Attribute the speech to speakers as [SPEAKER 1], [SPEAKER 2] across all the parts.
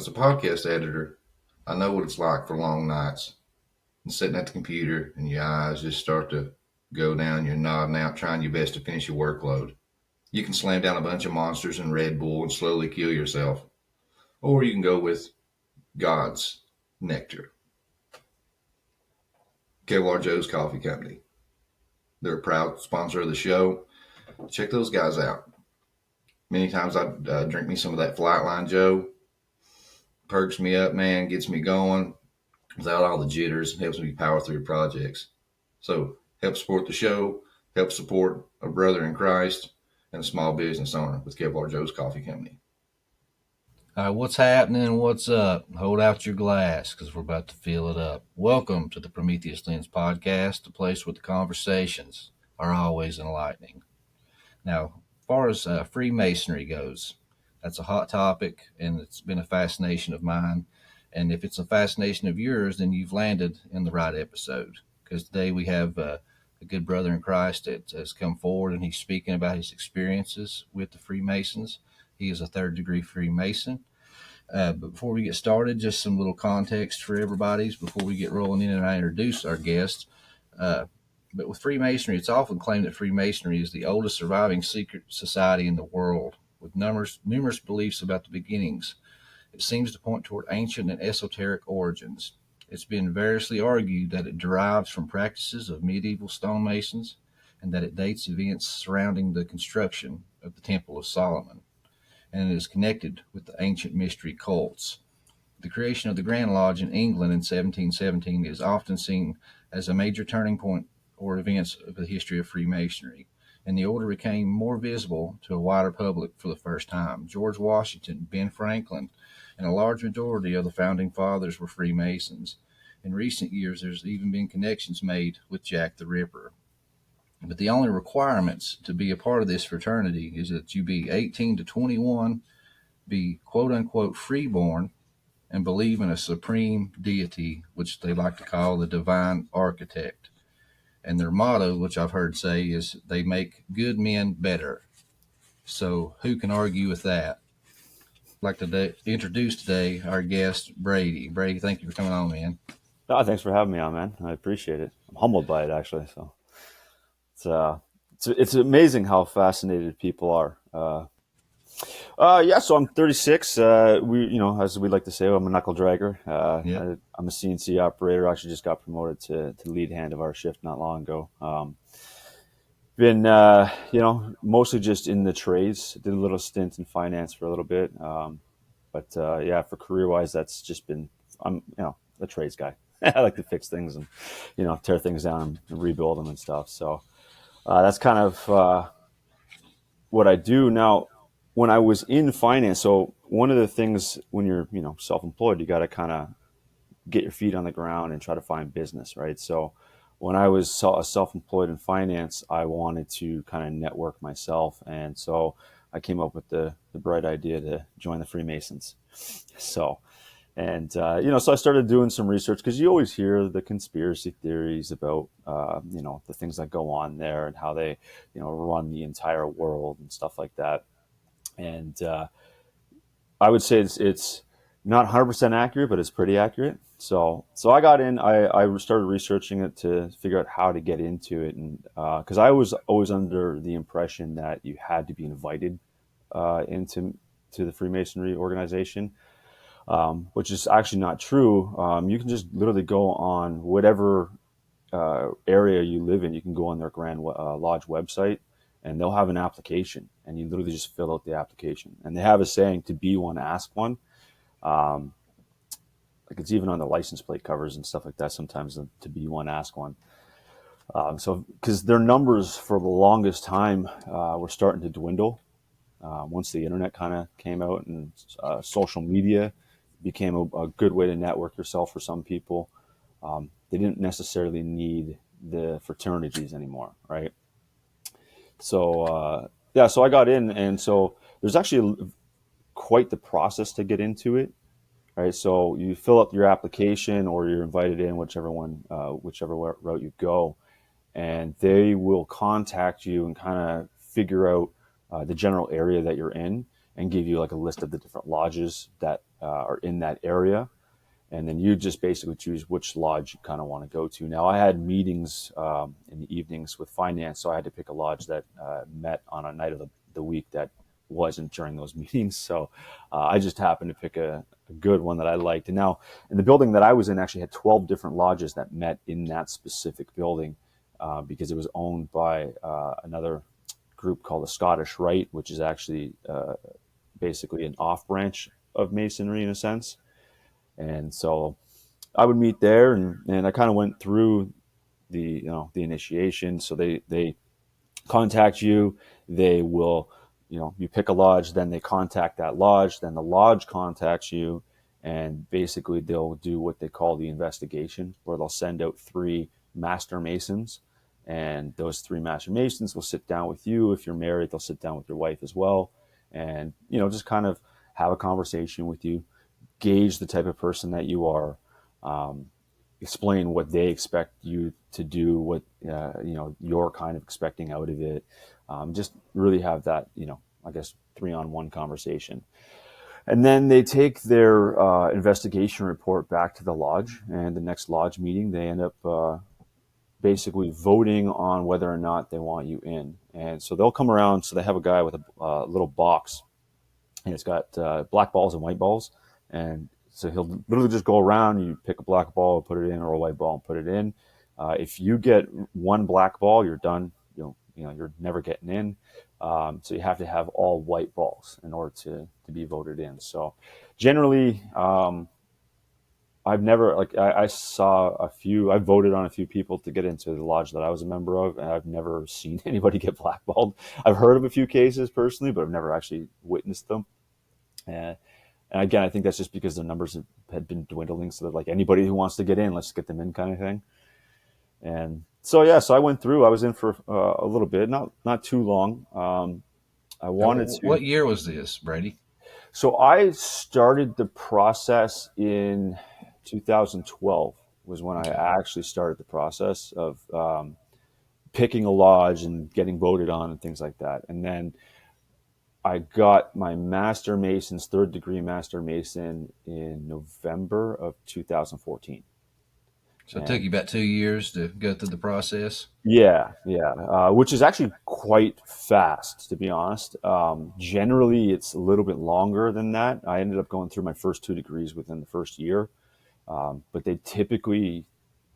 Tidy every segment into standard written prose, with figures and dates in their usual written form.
[SPEAKER 1] as a podcast editor, I know what it's like for long nights and sitting at the computer and your eyes just start to go down, you're nodding out, trying your best to finish your workload. You can slam down a bunch of monsters and Red Bull and slowly kill yourself. Or you can go with God's nectar. Kevlar Joe's Coffee Company. They're a proud sponsor of the show. Check those guys out. Many times I drink me some of that Flightline Joe. Perks me up, man, gets me going without all the jitters, and helps me power through projects. So help support the show, help support a brother in Christ and a small business owner with Kevlar Joe's Coffee Company.
[SPEAKER 2] All right, what's happening? What's up? Hold out your glass because we're about to fill it up. Welcome to the Prometheus Lens podcast, the place where the conversations are always enlightening. Now, as far as Freemasonry goes, that's a hot topic, and it's been a fascination of mine. And if it's a fascination of yours, then you've landed in the right episode, because today we have a good brother in Christ that has come forward, and he's speaking about his experiences with the Freemasons. He is a third-degree Freemason. But before we get started, just some little context for everybody before we get rolling in and I introduce our guests. But with Freemasonry, it's often claimed that Freemasonry is the oldest surviving secret society in the world, with numerous beliefs about the beginnings. It seems to point toward ancient and esoteric origins. It's been variously argued that it derives from practices of medieval stonemasons and that it dates events surrounding the construction of the Temple of Solomon, and it is connected with the ancient mystery cults. The creation of the Grand Lodge in England in 1717 is often seen as a major turning point or events of the history of Freemasonry, and the order became more visible to a wider public for the first time. George Washington, Ben Franklin, and a large majority of the founding fathers were Freemasons. In recent years, there's even been connections made with Jack the Ripper. But the only requirements to be a part of this fraternity is that you be 18 to 21, be quote-unquote freeborn, and believe in a supreme deity, which they like to call the divine architect. And their motto, which I've heard say, is they make good men better. So who can argue with that? I'd like to introduce today our guest, Brady. Brady, thank you for coming on, man.
[SPEAKER 3] Oh, thanks for having me on, man. I appreciate it. I'm humbled by it, actually. So it's amazing how fascinated people are. So I'm 36. As we like to say, I'm a knuckle dragger. I'm a CNC operator. I actually just got promoted to lead hand of our shift not long ago. Been mostly just in the trades. Did a little stint in finance for a little bit. For career wise, that's just been I'm a trades guy. I like to fix things and tear things down and rebuild them and stuff. So that's kind of what I do now. When I was in finance, so one of the things when you're self-employed, you got to kind of get your feet on the ground and try to find business, right? So when I was self-employed in finance, I wanted to kind of network myself, and so I came up with the bright idea to join the Freemasons. So I started doing some research, because you always hear the conspiracy theories about the things that go on there and how they run the entire world and stuff like that. And I would say it's not 100% accurate, but it's pretty accurate. So I got in. I started researching it to figure out how to get into it, and because I was always under the impression that you had to be invited into the Freemasonry organization, which is actually not true. You can just literally go on whatever area you live in. You can go on their Grand Lodge website, and they'll have an application, and you literally just fill out the application. And they have a saying, to be one, ask one. Like it's even on the license plate covers and stuff like that. Sometimes to be one, ask one. Because their numbers for the longest time were starting to dwindle. Once the internet kind of came out and social media became a good way to network yourself for some people, they didn't necessarily need the fraternities anymore, right? So I got in, and so there's actually quite the process to get into it, right? So you fill out your application, or you're invited in, whichever route you go, and they will contact you and kind of figure out the general area that you're in, and give you like a list of the different lodges that are in that area. And then you just basically choose which lodge you kind of want to go to. Now, I had meetings in the evenings with finance, so I had to pick a lodge that met on a night of the week that wasn't during those meetings. So I just happened to pick a good one that I liked. And now, in the building that I was in, actually had 12 different lodges that met in that specific building because it was owned by another group called the Scottish Rite, which is actually basically an off branch of Masonry in a sense. And so I would meet there, and I kind of went through the initiation. So they contact you, they will, you pick a lodge, then they contact that lodge, then the lodge contacts you, and basically they'll do what they call the investigation, where they'll send out 3 master masons, and those 3 master masons will sit down with you. If you're married, they'll sit down with your wife as well, and just kind of have a conversation with you, gauge the type of person that you are, explain what they expect you to do, what you're kind of expecting out of it. Just really have that, I guess 3-on-1 conversation. And then they take their investigation report back to the lodge, and the next lodge meeting, they end up basically voting on whether or not they want you in. And so they'll come around. So they have a guy with a little box, and it's got black balls and white balls. And so he'll literally just go around, you pick a black ball, put it in, or a white ball and put it in. If you get 1 black ball, you're done. You're never getting in. So you have to have all white balls in order to be voted in. So generally, I've never, I saw I voted on a few people to get into the lodge that I was a member of, and I've never seen anybody get blackballed. I've heard of a few cases personally, but I've never actually witnessed them. And again, I think that's just because the numbers had been dwindling, so that like anybody who wants to get in, let's get them in kind of thing. And so I went through. I was in for a little bit, not too long. I wanted to.
[SPEAKER 2] What year was this, Brady?
[SPEAKER 3] So I started the process in 2012 was when I actually started the process of picking a lodge and getting voted on and things like that. And then I got my Master Mason's 3rd degree Master Mason in November of 2014.
[SPEAKER 2] So it took you about 2 years to go through the process?
[SPEAKER 3] Yeah. Which is actually quite fast, to be honest. Generally, it's a little bit longer than that. I ended up going through my first 2 degrees within the first year. But they typically,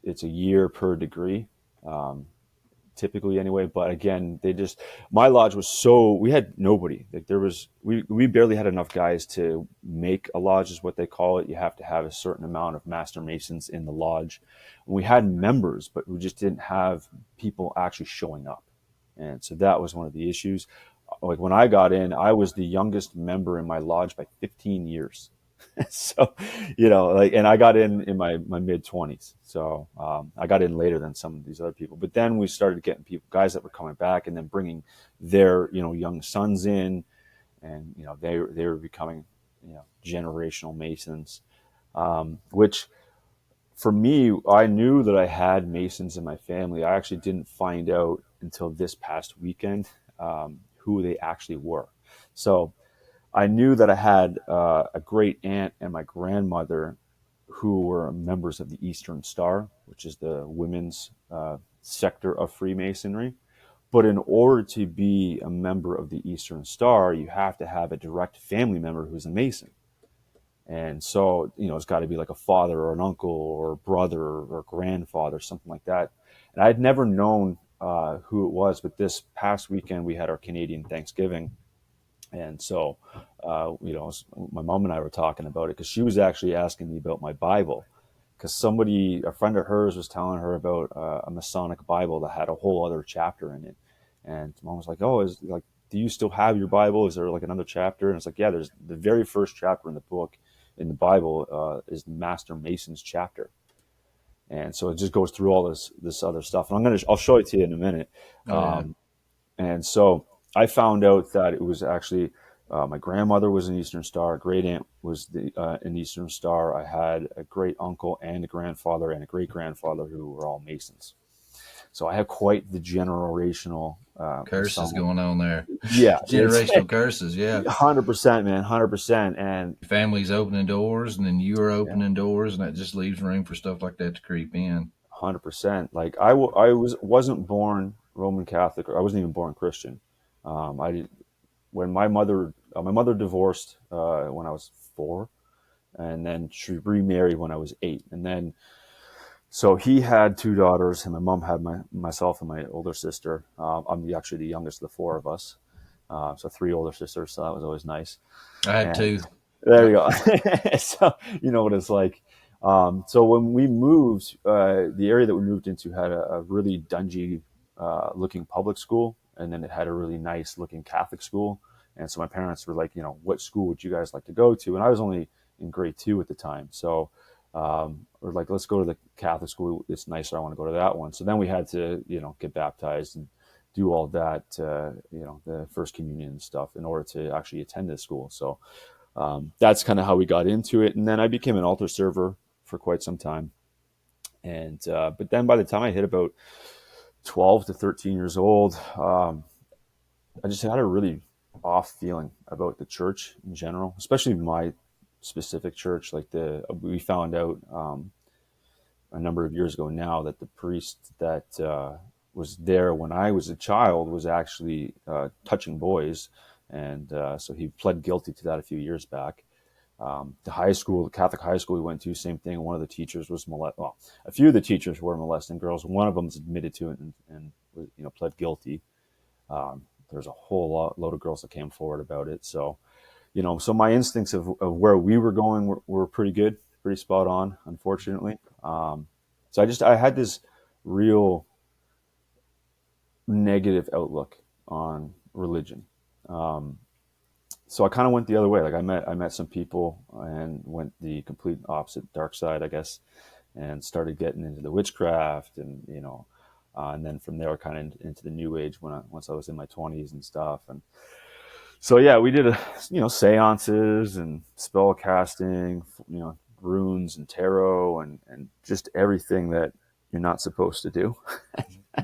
[SPEAKER 3] it's a year per degree. Typically anyway, but again, my lodge was we had nobody. Like we barely had enough guys to make a lodge, is what they call it. You have to have a certain amount of master masons in the lodge. And we had members, but we just didn't have people actually showing up. And so that was one of the issues. Like when I got in, I was the youngest member in my lodge by 15 years. So, and I got in my mid 20s. So I got in later than some of these other people. But then we started getting guys that were coming back and then bringing their, young sons in, and, they were becoming, generational Masons, which for me, I knew that I had Masons in my family. I actually didn't find out until this past weekend who they actually were. So I knew that I had a great aunt and my grandmother who were members of the Eastern Star, which is the women's sector of Freemasonry. But in order to be a member of the Eastern Star, you have to have a direct family member who's a Mason. And so, it's got to be like a father or an uncle or a brother or grandfather, something like that. And I'd never known who it was, but this past weekend we had our Canadian Thanksgiving. And so, my mom and I were talking about it because she was actually asking me about my Bible, because a friend of hers was telling her about a Masonic Bible that had a whole other chapter in it. And mom was like, "Oh, do you still have your Bible? Is there like another chapter?" And it's like, "Yeah, there's the very first chapter in the Bible is the Master Mason's chapter." And so it just goes through all this other stuff. And I'll show it to you in a minute. And so I found out that it was actually my grandmother was an Eastern Star, a great aunt was an Eastern Star. I had a great uncle and a grandfather and a great grandfather who were all Masons. So I have quite the generational
[SPEAKER 2] curses going on there.
[SPEAKER 3] Yeah,
[SPEAKER 2] Generational curses. Yeah,
[SPEAKER 3] 100%, man, 100%. And
[SPEAKER 2] your family's opening doors, and then you are opening doors, and that just leaves room for stuff like that to creep in.
[SPEAKER 3] 100%. Like wasn't born Roman Catholic, or I wasn't even born Christian. I when my mother divorced when I was 4, and then she remarried when I was 8, and then so he had 2 daughters, and my mom had myself and my older sister. I'm actually the youngest of the 4 of us, so 3 older sisters. So that was always nice.
[SPEAKER 2] I had
[SPEAKER 3] And
[SPEAKER 2] 2.
[SPEAKER 3] there you go. So you know what it's like. So when we moved, the area that we moved into had a really dungy looking public school, and then it had a really nice looking Catholic school. And so my parents were like, what school would you guys like to go to? And I was only in grade 2 at the time. So we're like, let's go to the Catholic school. It's nicer. I want to go to that one. So then we had to, get baptized and do all that, the first communion and stuff in order to actually attend this school. So that's kind of how we got into it. And then I became an altar server for quite some time. And but then by the time I hit about 12 to 13 years old, I just had a really off feeling about the church in general, especially my specific church. Like we found out a number of years ago now that the priest that was there when I was a child was actually touching boys. And so he pled guilty to that a few years back. The Catholic high school we went to, same thing. One of the teachers was a few of the teachers were molesting girls. One of them was admitted to it and pled guilty. There's a whole load of girls that came forward about it. So, so my instincts of where we were going were pretty good, pretty spot on, unfortunately. So I had this real negative outlook on religion. So I kind of went the other way. Like I met some people and went the complete opposite, dark side, I guess, and started getting into the witchcraft and, and then from there kind of into the new age once I was in my 20s and stuff. And so, yeah, we did, seances and spell casting, runes and tarot and just everything that you're not supposed to do.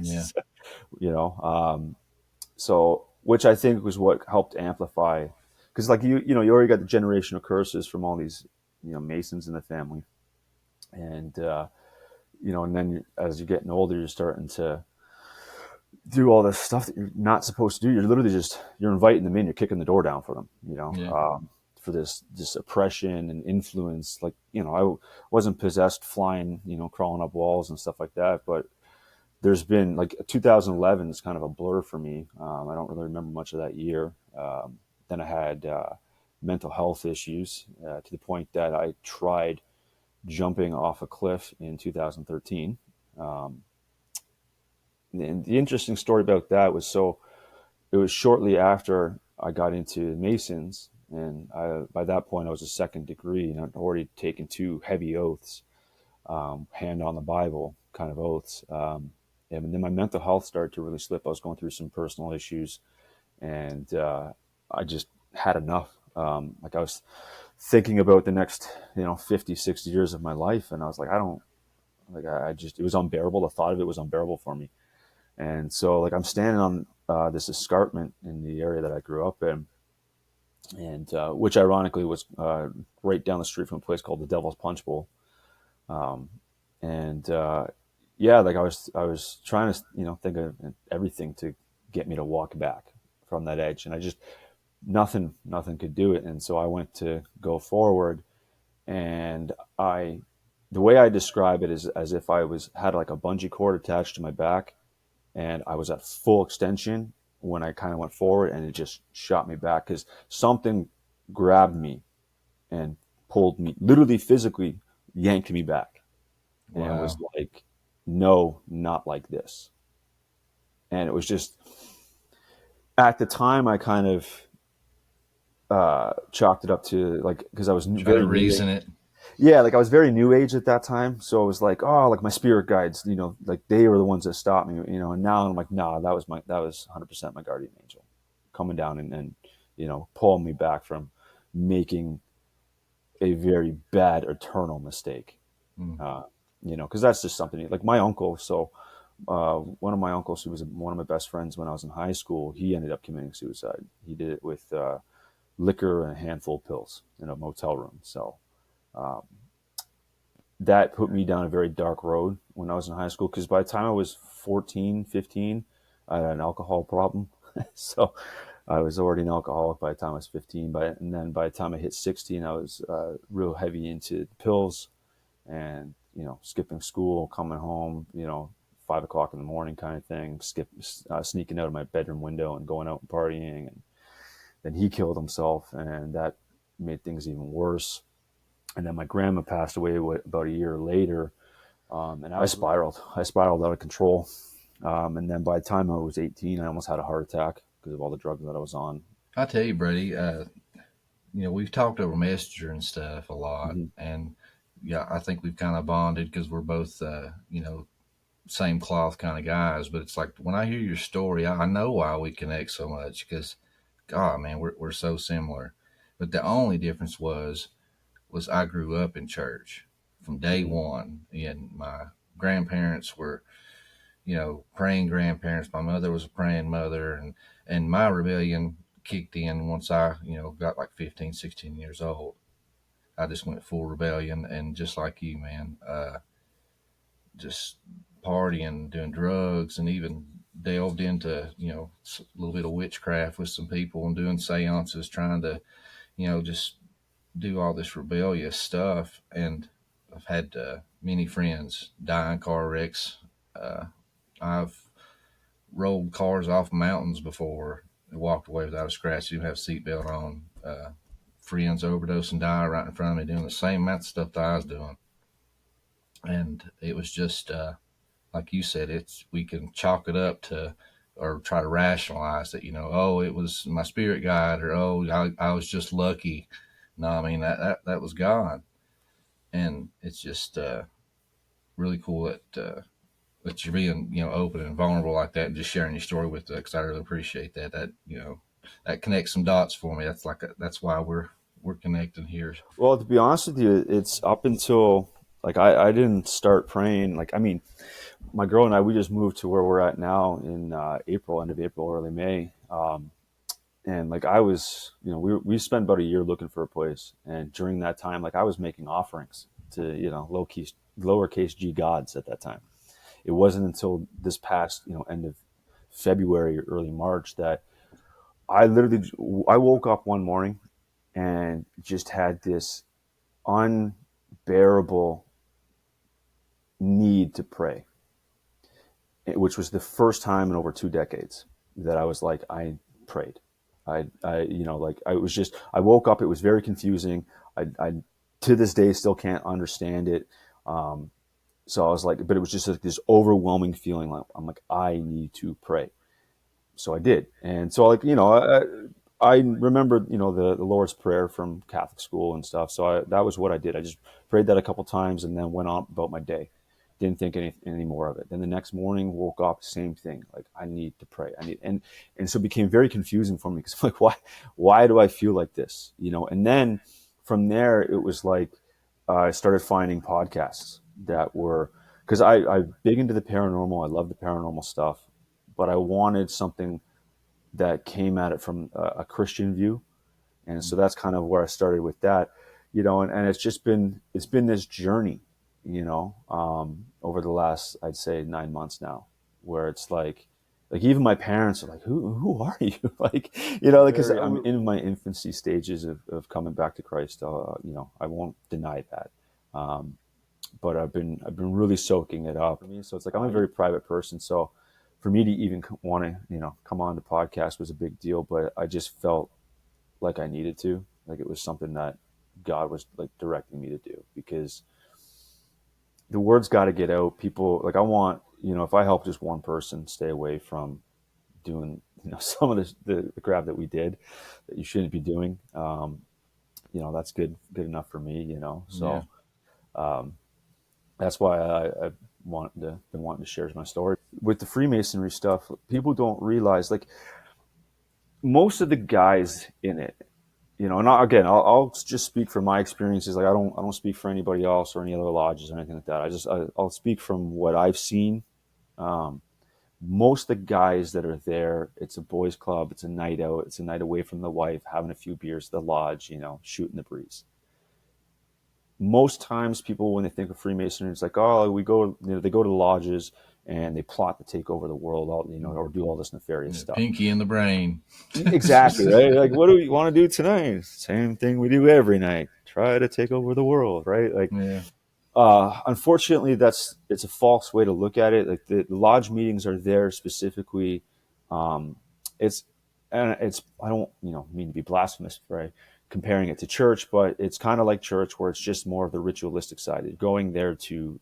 [SPEAKER 2] Yeah.
[SPEAKER 3] So, which I think was what helped amplify, because like you already got the generational curses from all these Masons in the family, and and then as you're getting older, you're starting to do all this stuff that you're not supposed to do. You're literally you're inviting them in, you're kicking the door down for them, for this oppression and influence. Like I wasn't possessed flying, crawling up walls and stuff like that, but there's been like 2011 is kind of a blur for me. I don't really remember much of that year. Then I had mental health issues to the point that I tried jumping off a cliff in 2013. And the interesting story about that was, it was shortly after I got into Masons, and by that point I was a second degree and I'd already taken 2 heavy oaths, hand on the Bible kind of oaths. And then my mental health started to really slip. I was going through some personal issues, and I just had enough. Like I was thinking about the next, 50, 60 years of my life, and I was like, it was unbearable. The thought of it was unbearable for me. And so, like, I'm standing on this escarpment in the area that I grew up in, and which ironically was right down the street from a place called the Devil's Punch Bowl. Yeah, like I was trying to, think of everything to get me to walk back from that edge, and I just nothing could do it. And so I went to go forward, and the way I describe it is as if I had like a bungee cord attached to my back, and I was at full extension when I kind of went forward, and it just shot me back because something grabbed me and pulled me, literally physically yanked me back. Wow. And it was like, no, not like this. And it was just, at the time, I kind of chalked it up to like, because I was
[SPEAKER 2] very reason it.
[SPEAKER 3] Yeah, like I was very new age at that time, so it was like, oh, like my spirit guides, like they were the ones that stopped me, and now I'm like, nah, that was 100% my guardian angel coming down and pulling me back from making a very bad eternal mistake. Because that's just something like my uncle. So one of my uncles, who was one of my best friends when I was in high school, he ended up committing suicide. He did it with liquor and a handful of pills in a motel room. So that put me down a very dark road when I was in high school, because by the time I was 14, 15, I had an alcohol problem. So I was already an alcoholic by the time I was 15. And then by the time I hit 16, I was real heavy into pills and, skipping school, coming home, 5 o'clock in the morning kind of thing, sneaking out of my bedroom window and going out and partying. And then he killed himself, and that made things even worse. And then my grandma passed away about a year later, and I spiraled. I spiraled out of control. And then by the time I was 18, I almost had a heart attack because of all the drugs that I was on.
[SPEAKER 2] I tell you, Brady, we've talked over Messenger and stuff a lot,
[SPEAKER 3] Mm-hmm.
[SPEAKER 2] and yeah, I think we've kind of bonded because we're both, same cloth kind of guys. But it's like when I hear your story, I know why we connect so much, because, God, man, we're so similar. But the only difference was I grew up in church from day
[SPEAKER 3] Mm-hmm.
[SPEAKER 2] one, and my grandparents were, praying grandparents. My mother was a praying mother, and my rebellion kicked in once I, got like 15, 16 years old. I just went full rebellion, and just like you, man, just partying, doing drugs, and even delved into, a little bit of witchcraft with some people and doing seances, trying to, just do all this rebellious stuff. And I've had many friends die in car wrecks. I've rolled cars off mountains before and walked away without a scratch, didn't have a seatbelt on. Friends overdose and die right in front of me doing the same amount of stuff that I was doing. And it was just, like you said, we can chalk it up to, or try to rationalize that, oh, it was my spirit guide, or, oh, I was just lucky. No, I mean, that was God. And it's just really cool that you're being, open and vulnerable like that, and just sharing your story with us, because I really appreciate that. That connects some dots for me. That's why we're connecting here.
[SPEAKER 3] Well, to be honest with you, it's up until like I didn't start praying. Like, I mean, my girl and I, we just moved to where we're at now in April, end of April, early May. And like I was, we spent about a year looking for a place. And during that time, like I was making offerings to, lowercase g gods at that time. It wasn't until this past, end of February or early March that I woke up one morning and just had this unbearable need to pray, which was the first time in over 2 decades that I was like, I prayed. I woke up, it was very confusing. I to this day still can't understand it. So I was like, but it was just like this overwhelming feeling. Like, I'm like, I need to pray. So I did. And so like, I remember, the Lord's Prayer from Catholic school and stuff. So that was what I did. I just prayed that a couple times and then went on about my day. Didn't think any more of it. Then the next morning, woke up, same thing. Like, I need to pray. And so it became very confusing for me, because I'm like, why do I feel like this? And then from there, it was like, I started finding podcasts that were, because I'm big into the paranormal. I love the paranormal stuff, but I wanted something that came at it from a Christian view. And so that's kind of where I started with that, and it's been this journey, over the last, I'd say 9 months now, where it's like even my parents are like, who are you? Like, because I'm in my infancy stages of coming back to Christ. I won't deny that. But I've been really soaking it up. So it's like, I'm a very private person. So for me to even want to, come on the podcast was a big deal, but I just felt like I needed to, like it was something that God was like directing me to do, because the word's got to get out. People, like, I want, if I help just one person stay away from doing, some of the crap that we did that you shouldn't be doing, that's good enough for me, so, that's why I been wanting to share my story with the Freemasonry stuff. People don't realize, like, most of the guys in it, and again, I'll just speak from my experiences. Like, I don't speak for anybody else or any other lodges or anything like that. I'll speak from what I've seen Most of the guys that are there, it's a boys club, it's a night out, it's a night away from the wife, having a few beers at the lodge, shooting the breeze. Most times people, when they think of Freemasonry, it's like, oh, they go to the lodges and they plot to take over the world, or do all this nefarious stuff.
[SPEAKER 2] Pinky in the brain.
[SPEAKER 3] Exactly, right? Like, what do we want to do tonight? Same thing we do every night. Try to take over the world, right? Like, unfortunately, it's a false way to look at it. Like, the lodge meetings are there specifically. I don't mean to be blasphemous, right? Comparing it to church, but it's kind of like church, where it's just more of the ritualistic side. You're going there to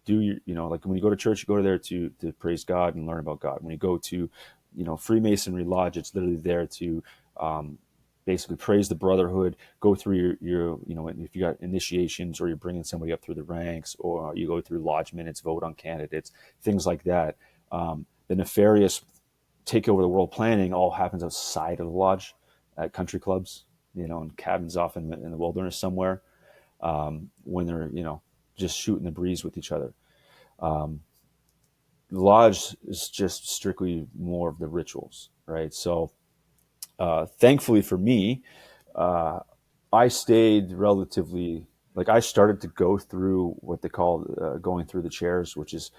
[SPEAKER 3] do like when you go to church, you go there to praise God and learn about God. When you go to Freemasonry lodge, it's literally there to basically praise the brotherhood, go through your if you got initiations, or you're bringing somebody up through the ranks, or you go through lodge minutes, vote on candidates, things like that. The nefarious take over the world planning all happens outside of the lodge, at country clubs, in cabins off in the wilderness somewhere, when they're just shooting the breeze with each other. The lodge is just strictly more of the rituals, right? So thankfully for me, I stayed relatively, like, I started to go through what they call going through the chairs, which is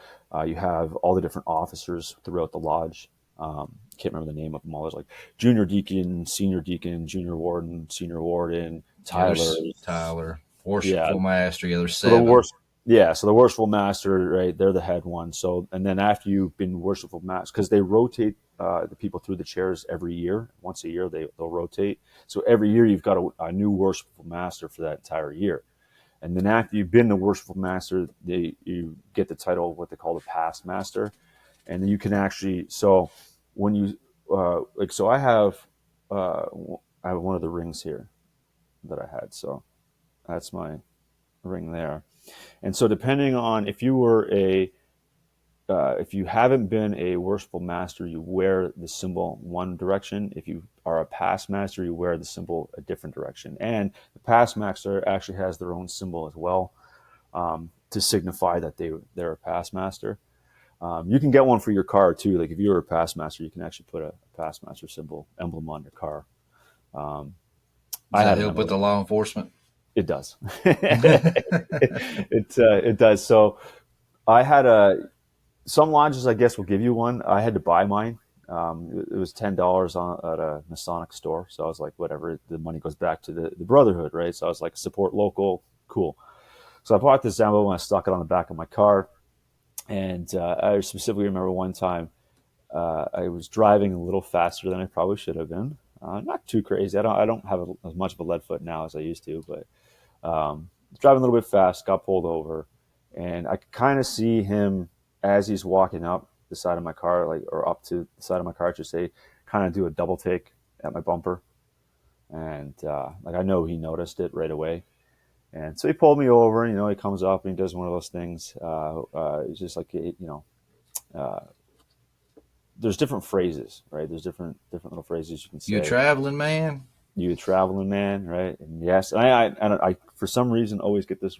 [SPEAKER 3] you have all the different officers throughout the lodge. Can't remember the name of them all. There's like junior deacon, junior warden, senior warden,
[SPEAKER 2] Tyler, worshipful master. Yeah, there's
[SPEAKER 3] so the
[SPEAKER 2] 7.
[SPEAKER 3] so the worshipful master, right? They're the head one. So, and then after you've been worshipful master, because they rotate the people through the chairs every year. Once a year, they'll rotate. So every year you've got a new worshipful master for that entire year. And then after you've been the worshipful master, you get the title of what they call the past master. And then you can actually, so when you, so I have one of the rings here that I had. So that's my ring there. And so depending on if you were if you haven't been a worshipful master, you wear the symbol one direction. If you are a past master, you wear the symbol a different direction. And the past master actually has their own symbol as well, to signify that they're a past master. You can get one for your car too. Like if you're a past master, you can actually put a past master symbol emblem on your car.
[SPEAKER 2] Does that help with the law enforcement?
[SPEAKER 3] It does. It does. So I had some lodges, I guess, will give you one. I had to buy mine. It was $10 at a Masonic store. So I was like, whatever, the money goes back to the brotherhood, right? So I was like, support local, cool. So I bought this emblem and I stuck it on the back of my car. And I specifically remember one time I was driving a little faster than I probably should have been. Not too crazy. I don't have as much of a lead foot now as I used to, but driving a little bit fast, got pulled over, and I could kind of see him as he's walking up the side of my car, or up to the side of my car, I should say, kind of do a double take at my bumper. And I know he noticed it right away. And so he pulled me over, and, he comes up and he does one of those things. It's just like, there's different phrases, right? There's different little phrases you can say.
[SPEAKER 2] You a traveling man?
[SPEAKER 3] You a traveling man, right? And yes, and I for some reason always get this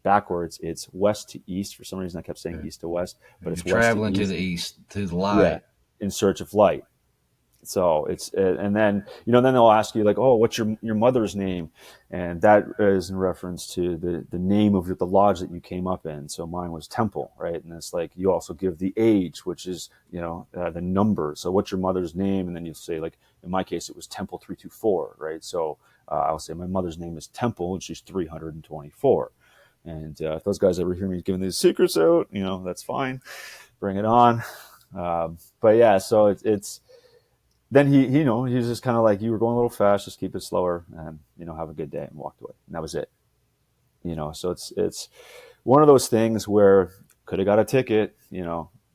[SPEAKER 3] backwards. It's west to east. For some reason, I kept saying east to west, but it's
[SPEAKER 2] traveling
[SPEAKER 3] west
[SPEAKER 2] to the east, to the light,
[SPEAKER 3] in search of light. So it's, and then then they'll ask you like, oh, what's your mother's name, and that is in reference to the name of the lodge that you came up in. So mine was Temple, right? And it's like you also give the age, which is the number. So what's your mother's name, and then you say, like in my case, it was Temple 324, right? So I'll say my mother's name is Temple, and she's 324. And if those guys ever hear me giving these secrets out, that's fine, bring it on. But yeah, so it's. Then he was just kind of like, you were going a little fast, just keep it slower, and have a good day, and walked away, and that was it. So it's one of those things where could have got a ticket,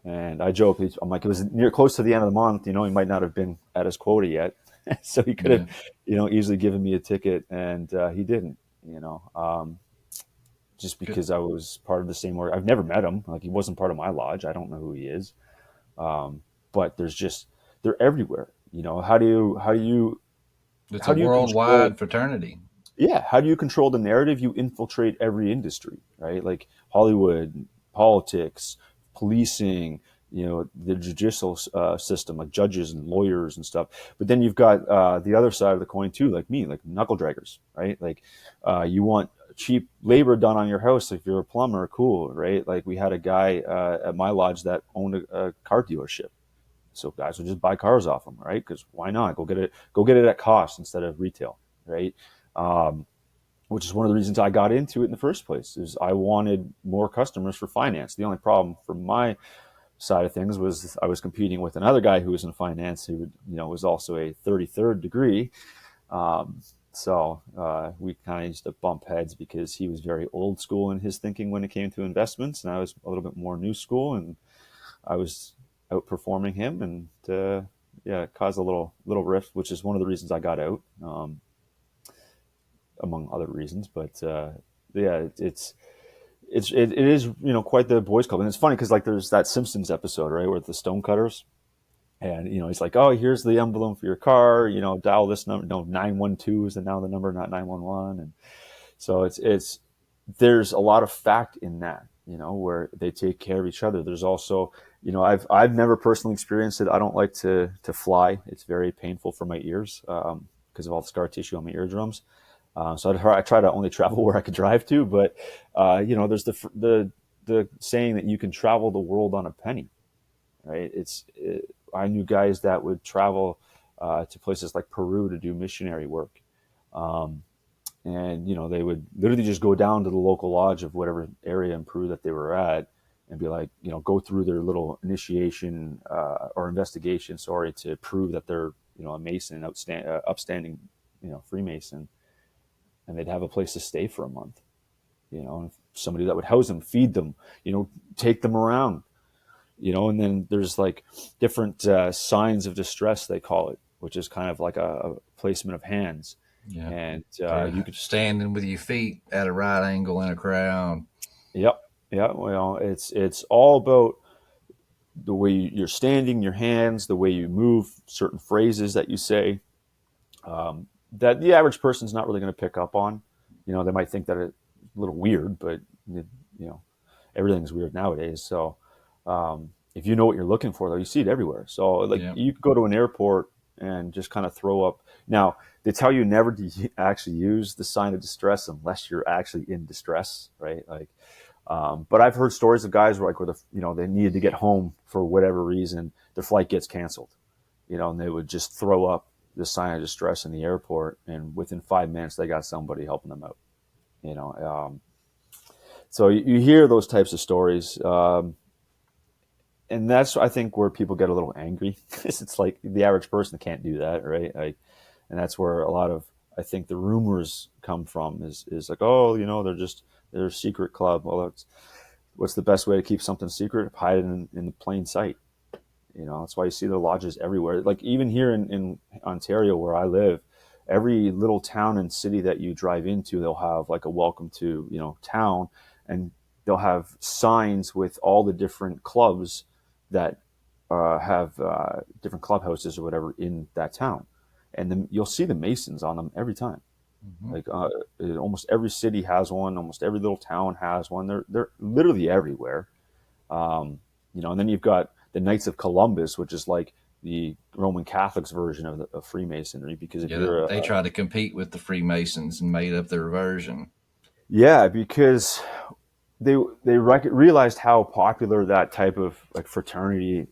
[SPEAKER 3] and I joke, I'm like, it was close to the end of the month, he might not have been at his quota yet, so he could have easily given me a ticket, and he didn't, just because I was part of the same org. I've never met him, like he wasn't part of my lodge, I don't know who he is, but they're everywhere. How do you
[SPEAKER 2] it's a worldwide fraternity.
[SPEAKER 3] Yeah. How do you control the narrative? You infiltrate every industry, right? Like Hollywood, politics, policing, the judicial system, like judges and lawyers and stuff. But then you've got the other side of the coin too, like me, like knuckle draggers, right? Like you want cheap labor done on your house. If you're a plumber, cool, right? Like we had a guy at my lodge that owned a car dealership. So guys would just buy cars off him, right? Because why not? Go get it at cost instead of retail, right? Which is one of the reasons I got into it in the first place. Is I wanted more customers for finance. The only problem for my side of things was I was competing with another guy who was in finance who was also a 33rd degree. So we kind of used to bump heads because he was very old school in his thinking when it came to investments, and I was a little bit more new school, and I was outperforming him, and it caused a little rift, which is one of the reasons I got out, among other reasons. But it is quite the boys club, and it's funny because like there's that Simpsons episode, right, with the stonecutters, and he's like, oh, here's the emblem for your car, dial this number. No, 912 is now the number, not 911, and so it's there's a lot of fact in that, where they take care of each other. There's also, I've never personally experienced it. I don't like to fly. It's very painful for my ears because of all the scar tissue on my eardrums. So I try to only travel where I could drive to. But there's the saying that you can travel the world on a penny, right? I knew guys that would travel to places like Peru to do missionary work. And they would literally just go down to the local lodge of whatever area in Peru that they were at and be like, go through their little initiation or investigation, to prove that they're, a Mason, upstanding, Freemason. And they'd have a place to stay for a month, somebody that would house them, feed them, take them around, and then there's like different signs of distress, they call it, which is kind of like a placement of hands.
[SPEAKER 2] Yeah.
[SPEAKER 3] And
[SPEAKER 2] you could standing with your feet at a right angle in a crowd.
[SPEAKER 3] Yep. Yeah. Well, it's all about the way you're standing, your hands, the way you move, certain phrases that you say, that the average person's not really going to pick up on. They might think that it's a little weird, but everything's weird nowadays. So if you know what you're looking for, though, you see it everywhere. So you could go to an airport and just kind of throw up. Now, they tell you never to actually use the sign of distress unless you're actually in distress, right? Like, but I've heard stories of guys where they needed to get home for whatever reason, their flight gets canceled, and they would just throw up the sign of distress in the airport, and within 5 minutes they got somebody helping them out. So you hear those types of stories, and that's, I think, where people get a little angry. It's like the average person can't do that, right? And that's where a lot of, I think, the rumors come from is like, oh, they're a secret club. Well, what's the best way to keep something secret? Hide it in plain sight. That's why you see the lodges everywhere. Like even here in Ontario, where I live, every little town and city that you drive into, they'll have like a welcome to, town, and they'll have signs with all the different clubs that have different clubhouses or whatever in that town. And then you'll see the Masons on them every time. Mm-hmm. Like almost every city has one. Almost every little town has one. They're literally everywhere. And then you've got the Knights of Columbus, which is like the Roman Catholics version of Freemasonry, because
[SPEAKER 2] they tried to compete with the Freemasons and made up their version.
[SPEAKER 3] Yeah, because they realized how popular that type of like fraternity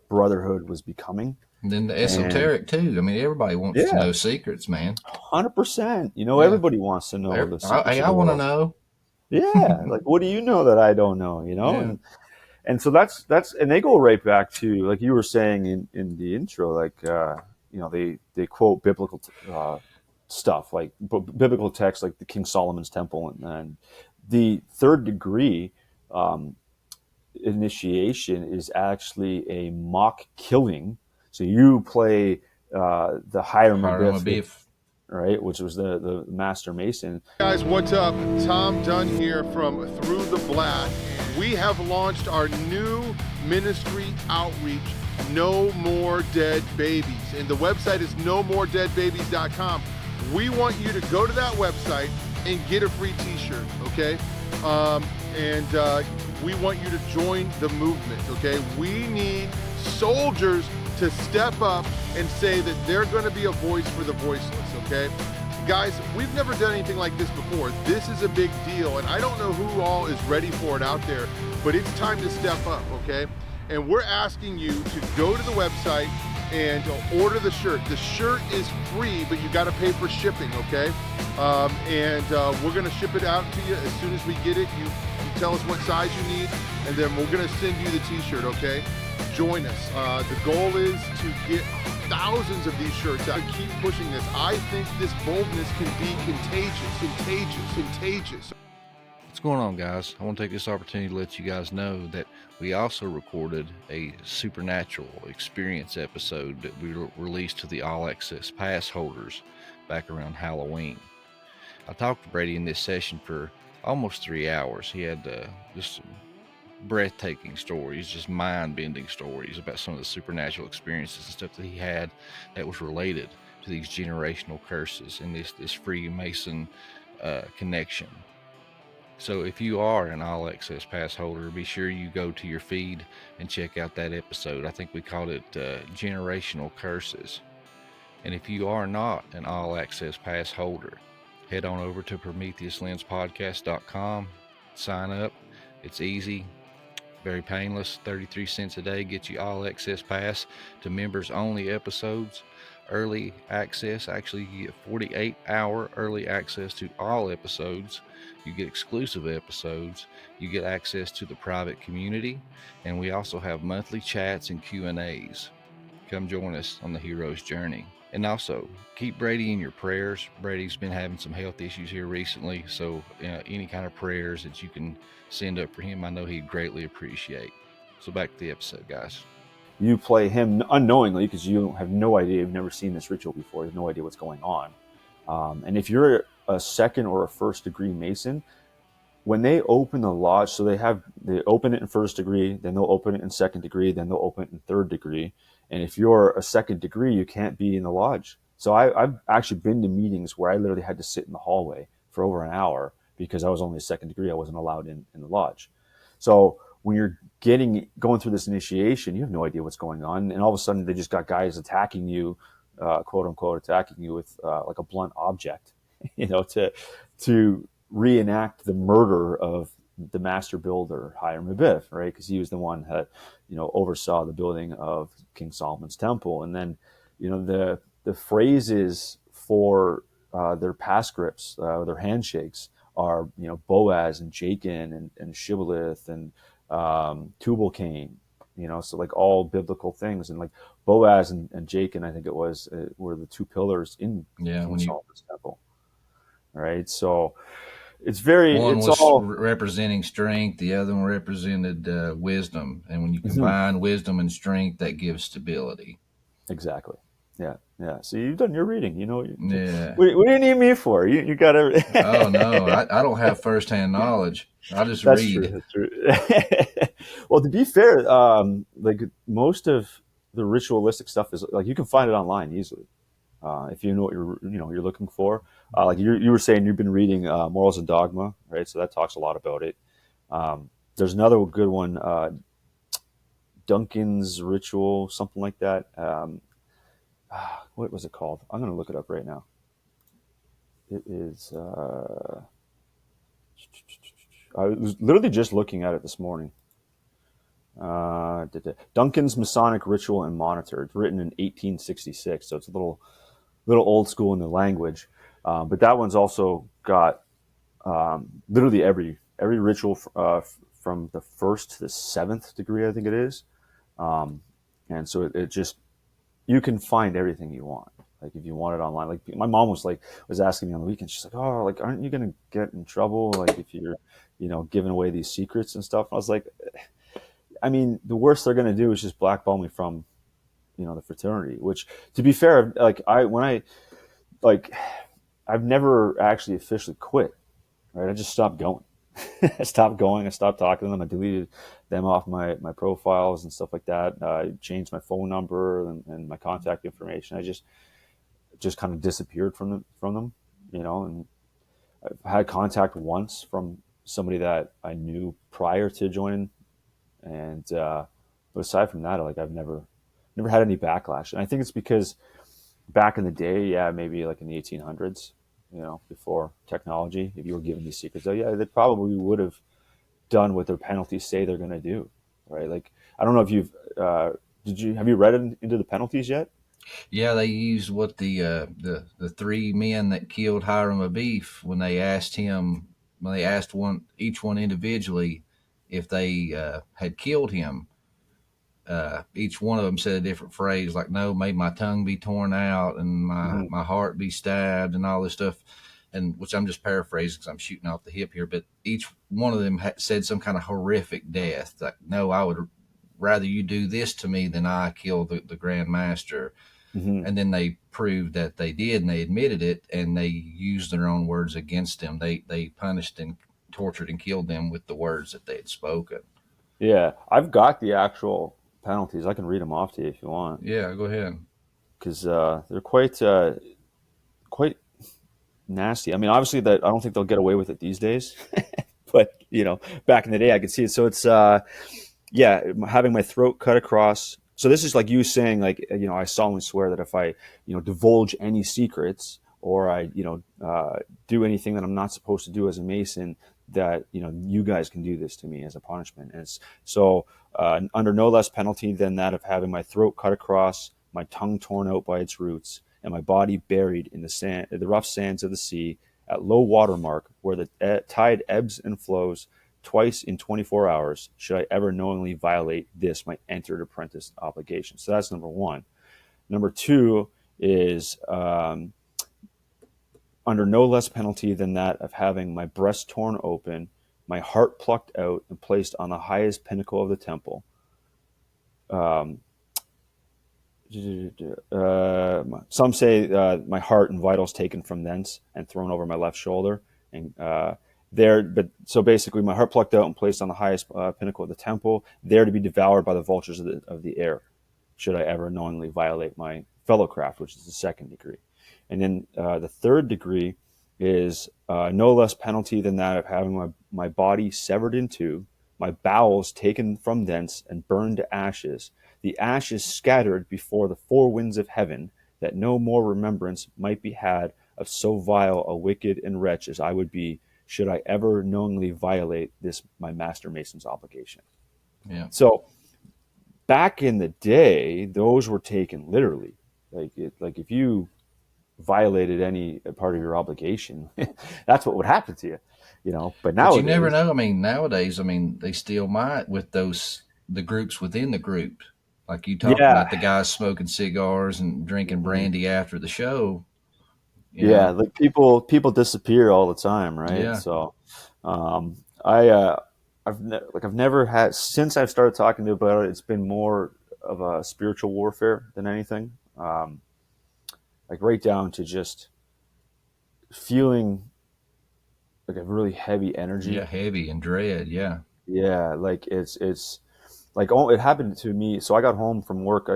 [SPEAKER 3] brotherhood was becoming.
[SPEAKER 2] And then the esoteric too. I mean, everybody wants to know secrets, man.
[SPEAKER 3] 100%. Everybody wants to know the secrets.
[SPEAKER 2] Hey, I want to know.
[SPEAKER 3] Yeah, like what do you know that I don't know?
[SPEAKER 2] Yeah.
[SPEAKER 3] And so that's and they go right back to, like you were saying in the intro, like they quote biblical stuff, like biblical texts, like the King Solomon's Temple, and the third degree initiation is actually a mock killing. So you play the Hiram Abiff, right, which was the Master Mason.
[SPEAKER 4] Guys, what's up? Tom Dunn here from Through the Black. We have launched our new ministry outreach, No More Dead Babies. And the website is nomoredeadbabies.com. We want you to go to that website and get a free t-shirt, okay? and we want you to join the movement, okay? We need soldiers to step up and say that they're going to be a voice for the voiceless, okay? Guys, we've never done anything like this before. This is a big deal, and I don't know who all is ready for it out there, but it's time to step up, okay? And we're asking you to go to the website and order the shirt. The shirt is free, but you got to pay for shipping, okay? We're going to ship it out to you as soon as we get it. You tell us what size you need, and then we're going to send you the t-shirt, okay? Join us. The goal is to get thousands of these shirts out. Keep pushing this. I think this boldness can be contagious.
[SPEAKER 2] What's going on, guys? I want to take this opportunity to let you guys know that we also recorded a supernatural experience episode that we released to the All Access Pass holders back around Halloween. I talked to Brady in this session for almost 3 hours. He had just some breathtaking stories, just mind-bending stories about some of the supernatural experiences and stuff that he had that was related to these generational curses and this Freemason connection. So if you are an All Access Pass holder, be sure you go to your feed and check out that episode. I think we called it Generational Curses. And if you are not an All Access Pass holder, head on over to PrometheusLensPodcast.com, sign up. It's easy, very painless. 33 cents a day gets you All Access Pass to members only episodes. Early access, actually you get 48-hour early access to all episodes. You get exclusive episodes. You get access to the private community, and we also have monthly chats and Q&As. Come join us on the hero's journey. And also, keep Brady in your prayers. Brady's been having some health issues here recently, so any kind of prayers that you can send up for him, I know he'd greatly appreciate. So back to the episode, guys.
[SPEAKER 3] You play him unknowingly because you have no idea. You've never seen this ritual before. You have no idea what's going on. And if you're a second or a first degree Mason, when they open the lodge, so they open it in first degree, then they'll open it in second degree, then they'll open it in third degree. And if you're a second degree, you can't be in the lodge. So I've actually been to meetings where I literally had to sit in the hallway for over an hour because I was only a second degree. I wasn't allowed in the lodge. So when you're going through this initiation, you have no idea what's going on. And all of a sudden they just got guys attacking you, quote unquote, attacking you with like a blunt object, to reenact the murder of the master builder, Hiram Abiff, right? Because he was the one that, oversaw the building of King Solomon's temple. And then, the phrases for their pass grips, their handshakes are, Boaz and Jachin and Shibboleth and Tubal Cain, so like all biblical things. And like Boaz and Jachin, I think it was, were the two pillars in King Solomon's temple. Right. So it's
[SPEAKER 2] all representing strength. The other one represented wisdom. And when you combine wisdom and strength, that gives stability.
[SPEAKER 3] Exactly. Yeah. Yeah. So you've done your reading,
[SPEAKER 2] Yeah.
[SPEAKER 3] What do you need me for? You got to.
[SPEAKER 2] Oh, no, I don't have firsthand knowledge. I just read.
[SPEAKER 3] That's true. Well, to be fair, like most of the ritualistic stuff is like, you can find it online easily. If you know what you're looking for, like you were saying, you've been reading Morals and Dogma, right? So that talks a lot about it. There's another good one, Duncan's Ritual, something like that. What was it called? I'm going to look it up right now. It is. I was literally just looking at it this morning. Duncan's Masonic Ritual and Monitor. It's written in 1866, so it's a little old school in the language, but that one's also got literally every ritual from the first to the 7th degree, I think it is, and so it just, you can find everything you want. Like if you want it online, like my mom was asking me on the weekend, she's like, oh, like aren't you gonna get in trouble like if you're giving away these secrets and stuff? And I was like, I mean, the worst they're gonna do is just blackball me from the fraternity, which, to be fair, like I've never actually officially quit, right? I just stopped going. I stopped talking to them. I deleted them off my profiles and stuff like that. I changed my phone number and my contact information. I just kind of disappeared from them, and I've had contact once from somebody that I knew prior to joining, and but aside from that, like I've never had any backlash, and I think it's because back in the day, yeah, maybe like in the 1800s, before technology, if you were given these secrets, oh yeah, they probably would have done what their penalties say they're going to do, right? Like I don't know if you've have you read into the penalties yet?
[SPEAKER 2] Yeah, they used what the three men that killed Hiram Abif when they asked each one individually if they had killed him. Each one of them said a different phrase, like "No, may my tongue be torn out and my heart be stabbed" and all this stuff. And which I'm just paraphrasing because I'm shooting off the hip here, but each one of them said some kind of horrific death. Like, no, I would rather you do this to me than I kill the Grand Master.
[SPEAKER 3] Mm-hmm.
[SPEAKER 2] And then they proved that they did, and they admitted it, and they used their own words against them. They punished and tortured and killed them with the words that they had spoken.
[SPEAKER 3] Yeah, I've got the actual penalties. I can read them off to you if you want.
[SPEAKER 2] Yeah, go ahead.
[SPEAKER 3] Because they're quite nasty. I mean, obviously, that I don't think they'll get away with it these days, but back in the day, I could see it. So it's having my throat cut across. So this is like you saying, like, I solemnly swear that if I divulge any secrets or I do anything that I'm not supposed to do as a Mason, that you guys can do this to me as a punishment. And so under no less penalty than that of having my throat cut across, my tongue torn out by its roots, and my body buried in the rough sands of the sea at low water mark, where the tide ebbs and flows twice in 24 hours, should I ever knowingly violate this, my entered apprentice obligation. So that's number one. Number two is under no less penalty than that of having my breast torn open, my heart plucked out and placed on the highest pinnacle of the temple. Some say my heart and vitals taken from thence and thrown over my left shoulder, and so basically my heart plucked out and placed on the highest pinnacle of the temple, there to be devoured by the vultures of the air, should I ever knowingly violate my fellow craft, which is the second degree. And then the third degree is no less penalty than that of having my body severed in two, my bowels taken from thence and burned to ashes, the ashes scattered before the four winds of heaven, that no more remembrance might be had of so vile a wicked and wretch as I would be, should I ever knowingly violate this my Master Mason's obligation.
[SPEAKER 2] Yeah.
[SPEAKER 3] So back in the day, those were taken literally. Like if you violated any part of your obligation, that's what would happen to you. But now
[SPEAKER 2] you never know. I mean, nowadays, they still might with the groups within the group. Like you talked about the guys smoking cigars and drinking brandy after the show.
[SPEAKER 3] Like people disappear all the time, right?
[SPEAKER 2] Yeah.
[SPEAKER 3] So I've never had, since I've started talking to you about it, it's been more of a spiritual warfare than anything. Like right down to just feeling like a really heavy energy.
[SPEAKER 2] Yeah, heavy and dread. Yeah.
[SPEAKER 3] Yeah, like it's like, oh, it happened to me. So I got home from work.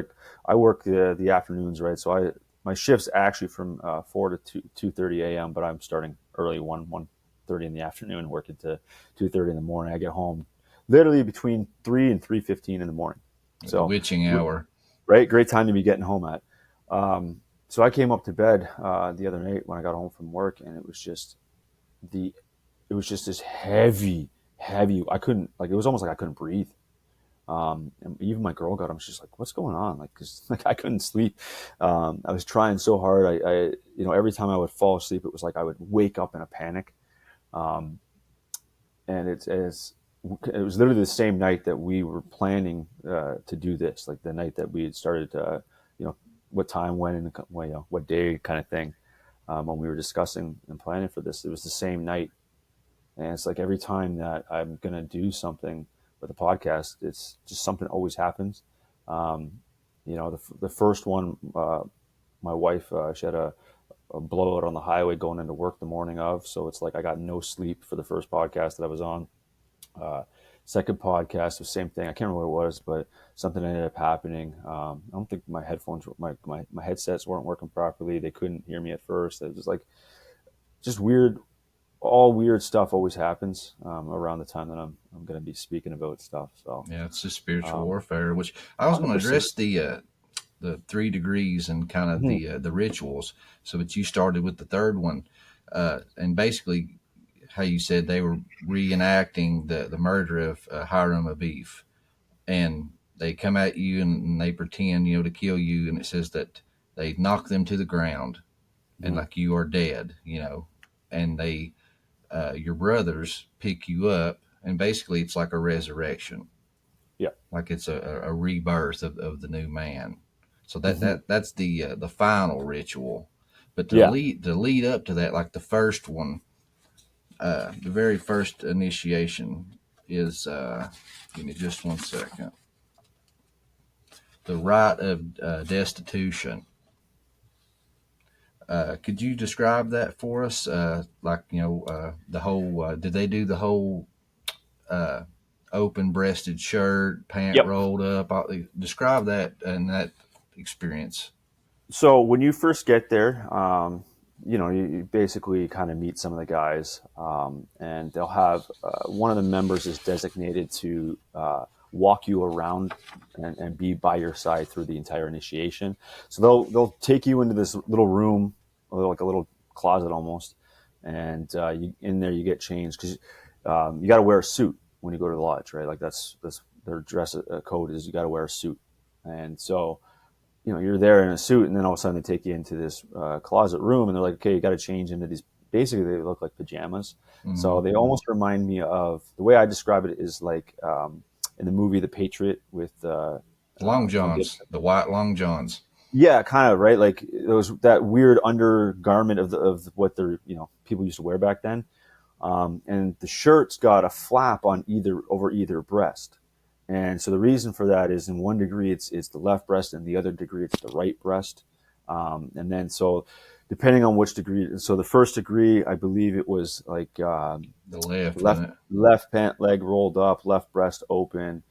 [SPEAKER 3] I work the afternoons, right? So my shift's actually from 4 to 2:30 a.m., but I'm starting early 1:30 in the afternoon, working to 2:30 in the morning. I get home literally between 3 and 3:15 in the morning. So
[SPEAKER 2] the witching hour,
[SPEAKER 3] right? Great time to be getting home at. So I came up to bed the other night when I got home from work, and it was just this heavy. I couldn't, like, it was almost like I couldn't breathe. And even my girl got home. She's like, "What's going on?" Like, cause like I couldn't sleep. I was trying so hard. I every time I would fall asleep, it was like I would wake up in a panic. And it was literally the same night that we were planning to do this, like the night that we had started, what time, when, and what day kind of thing. When we were discussing and planning for this, it was the same night. And it's like every time that I'm going to do something with a podcast, it's just something always happens. The first one, my wife, she had a blowout on the highway going into work the morning of. So it's like I got no sleep for the first podcast that I was on. Second podcast, the same thing. I can't remember what it was, but something ended up happening. I don't think my headphones, my headsets weren't working properly. They couldn't hear me at first. It was like just weird, all weird stuff always happens around the time that I'm going to be speaking about stuff. So
[SPEAKER 2] Yeah, it's just spiritual warfare, which I was going to
[SPEAKER 3] 100%.
[SPEAKER 2] address the 3 degrees and kind of the rituals. So, but you started with the third one, and basically how you said they were reenacting the murder of Hiram Abif, and they come at you and they pretend, to kill you, and it says that they knock them to the ground and like you are dead, and they your brothers pick you up, and basically it's like a resurrection,
[SPEAKER 3] Yeah.
[SPEAKER 2] like it's a rebirth of the new man. So that's the final ritual. But to lead up to that, like the first one, the very first initiation is give me just one second. The rite of destitution. Could you describe that for us? The whole. Did they do the whole open-breasted shirt, pant
[SPEAKER 3] Yep.
[SPEAKER 2] rolled up? Describe that and that experience.
[SPEAKER 3] So when you first get there, you basically kind of meet some of the guys, and they'll have one of the members is designated to walk you around and be by your side through the entire initiation. So they'll take you into this little room, like a little closet almost, and in there you get changed because you got to wear a suit when you go to the lodge, right? Like that's their dress code is you got to wear a suit, and so. You're there in a suit, and then all of a sudden they take you into this closet room, and they're like, okay, you got to change into these. Basically, they look like pajamas. Mm-hmm. So they almost remind me of the way I describe it is like in the movie The Patriot with
[SPEAKER 2] long johns, the white long johns.
[SPEAKER 3] Yeah, kind of right. Like that weird undergarment of what they're people used to wear back then, and the shirt's got a flap on over either breast. And so the reason for that is in one degree it's the left breast, and the other degree it's the right breast. And then so depending on which degree, so the first degree I believe it was like
[SPEAKER 2] the
[SPEAKER 3] left pant leg rolled up, left breast open.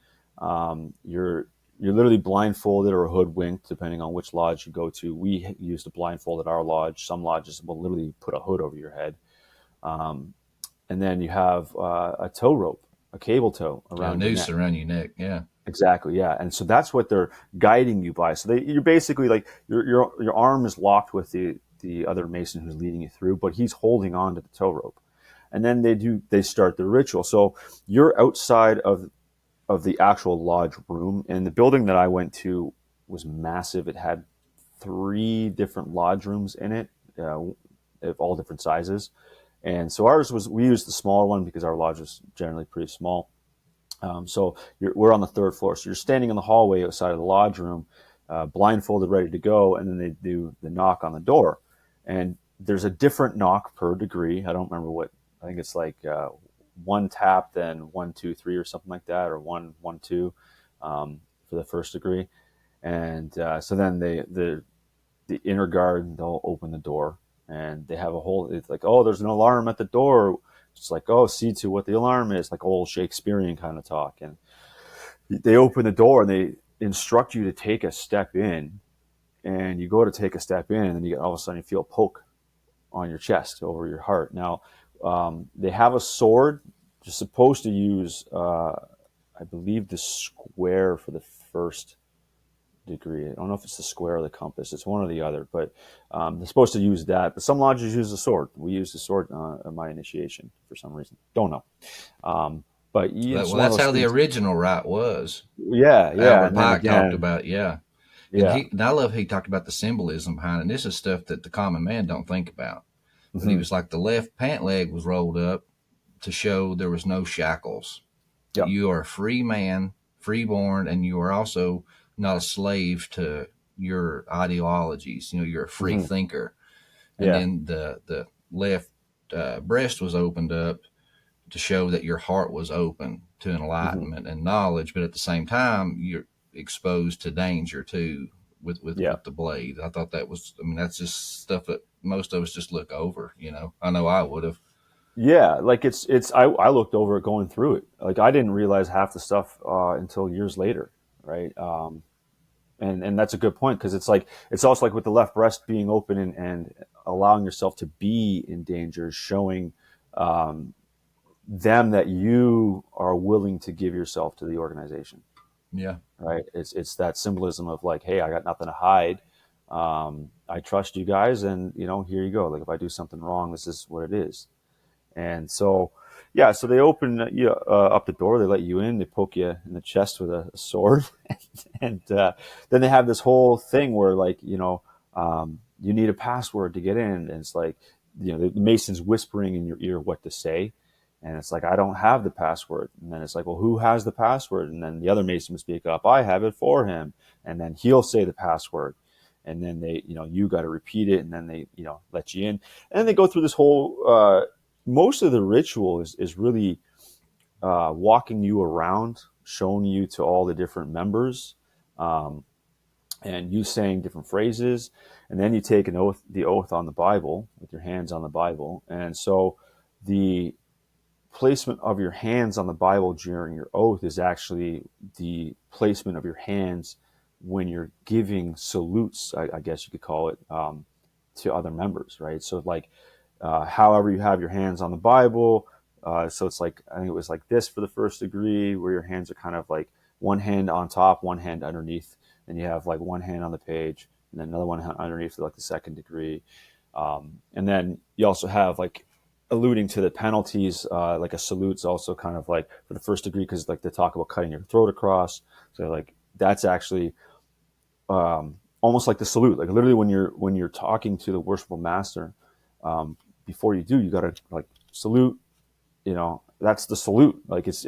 [SPEAKER 3] You're literally blindfolded or hoodwinked depending on which lodge you go to. We used a blindfold at our lodge. Some lodges will literally put a hood over your head. And then you have a tow rope. A cable tow around
[SPEAKER 2] a noose around your neck, yeah.
[SPEAKER 3] Exactly, yeah. And so that's what they're guiding you by. So you're basically like your arm is locked with the other Mason who's leading you through, but he's holding on to the tow rope. And then they start the ritual. So you're outside of the actual lodge room, and the building that I went to was massive. It had 3 different lodge rooms in it, of all different sizes. And so we used the smaller one because our lodge was generally pretty small. So we're on the 3rd floor. So you're standing in the hallway outside of the lodge room, blindfolded, ready to go. And then they do the knock on the door. And there's a different knock per degree. I don't remember I think it's like 1 tap, then 1, 2, 3 or something like that, or 1, 1, 2 for the first degree. And so then the inner guard, they'll open the door. And they have it's like, oh, there's an alarm at the door. It's like, oh, see to what the alarm is, like old Shakespearean kind of talk. And they open the door and they instruct you to take a step in. And you go to take a step in, and then all of a sudden you feel a poke on your chest over your heart. Now, they have a sword. You're supposed to use, I believe, the square for the first degree. I don't know if it's the square or the compass. It's one or the other, but they're supposed to use that. But some lodges use the sword. We used the sword in my initiation for some reason. Don't know. But
[SPEAKER 2] that's how the original rite was.
[SPEAKER 3] Yeah.
[SPEAKER 2] Albert Pike talked about,
[SPEAKER 3] yeah.
[SPEAKER 2] And I love he talked about the symbolism behind it. And this is stuff that the common man don't think about. But he was like, the left pant leg was rolled up to show there was no shackles. Yep. You are a free man, freeborn, and you are also not a slave to your ideologies. You're a free thinker. And then the left breast was opened up to show that your heart was open to enlightenment and knowledge, but at the same time, you're exposed to danger too with the blade. I thought that was, that's just stuff that most of us just look over, I know I would have.
[SPEAKER 3] Yeah, like I looked over it going through it. Like I didn't realize half the stuff until years later, right? And that's a good point, because it's also like with the left breast being open and allowing yourself to be in danger, showing them that you are willing to give yourself to the organization.
[SPEAKER 2] Yeah.
[SPEAKER 3] Right. It's that symbolism of like, hey, I got nothing to hide. I trust you guys, and here you go. Like if I do something wrong, this is what it is. And so, yeah, so they open you up the door, they let you in, they poke you in the chest with a sword, and then they have this whole thing where like you need a password to get in, and it's like the Mason's whispering in your ear what to say. And it's like, I don't have the password. And then it's like, well, who has the password? And then the other Mason would speak up, I have it for him. And then he'll say the password. And then you got to repeat it. And then they, let you in. And then they go through this whole, most of the ritual is really walking you around, showing you to all the different members, and you saying different phrases. And then you take the oath on the Bible with your hands on the Bible. And so the placement of your hands on the Bible during your oath is actually the placement of your hands when you're giving salutes, I guess you could call it, to other members, right? So like, however you have your hands on the Bible, so it's like, I think it was like this for the first degree, where your hands are kind of like one hand on top, one hand underneath, and you have like one hand on the page, and then another one underneath for like the second degree. And then you also have like, alluding to the penalties, like a salute's also kind of like for the first degree, because like they talk about cutting your throat across. So like that's actually almost like the salute. Like literally when you're talking to the worshipful master, before you do, you got to like salute. That's the salute. Like it's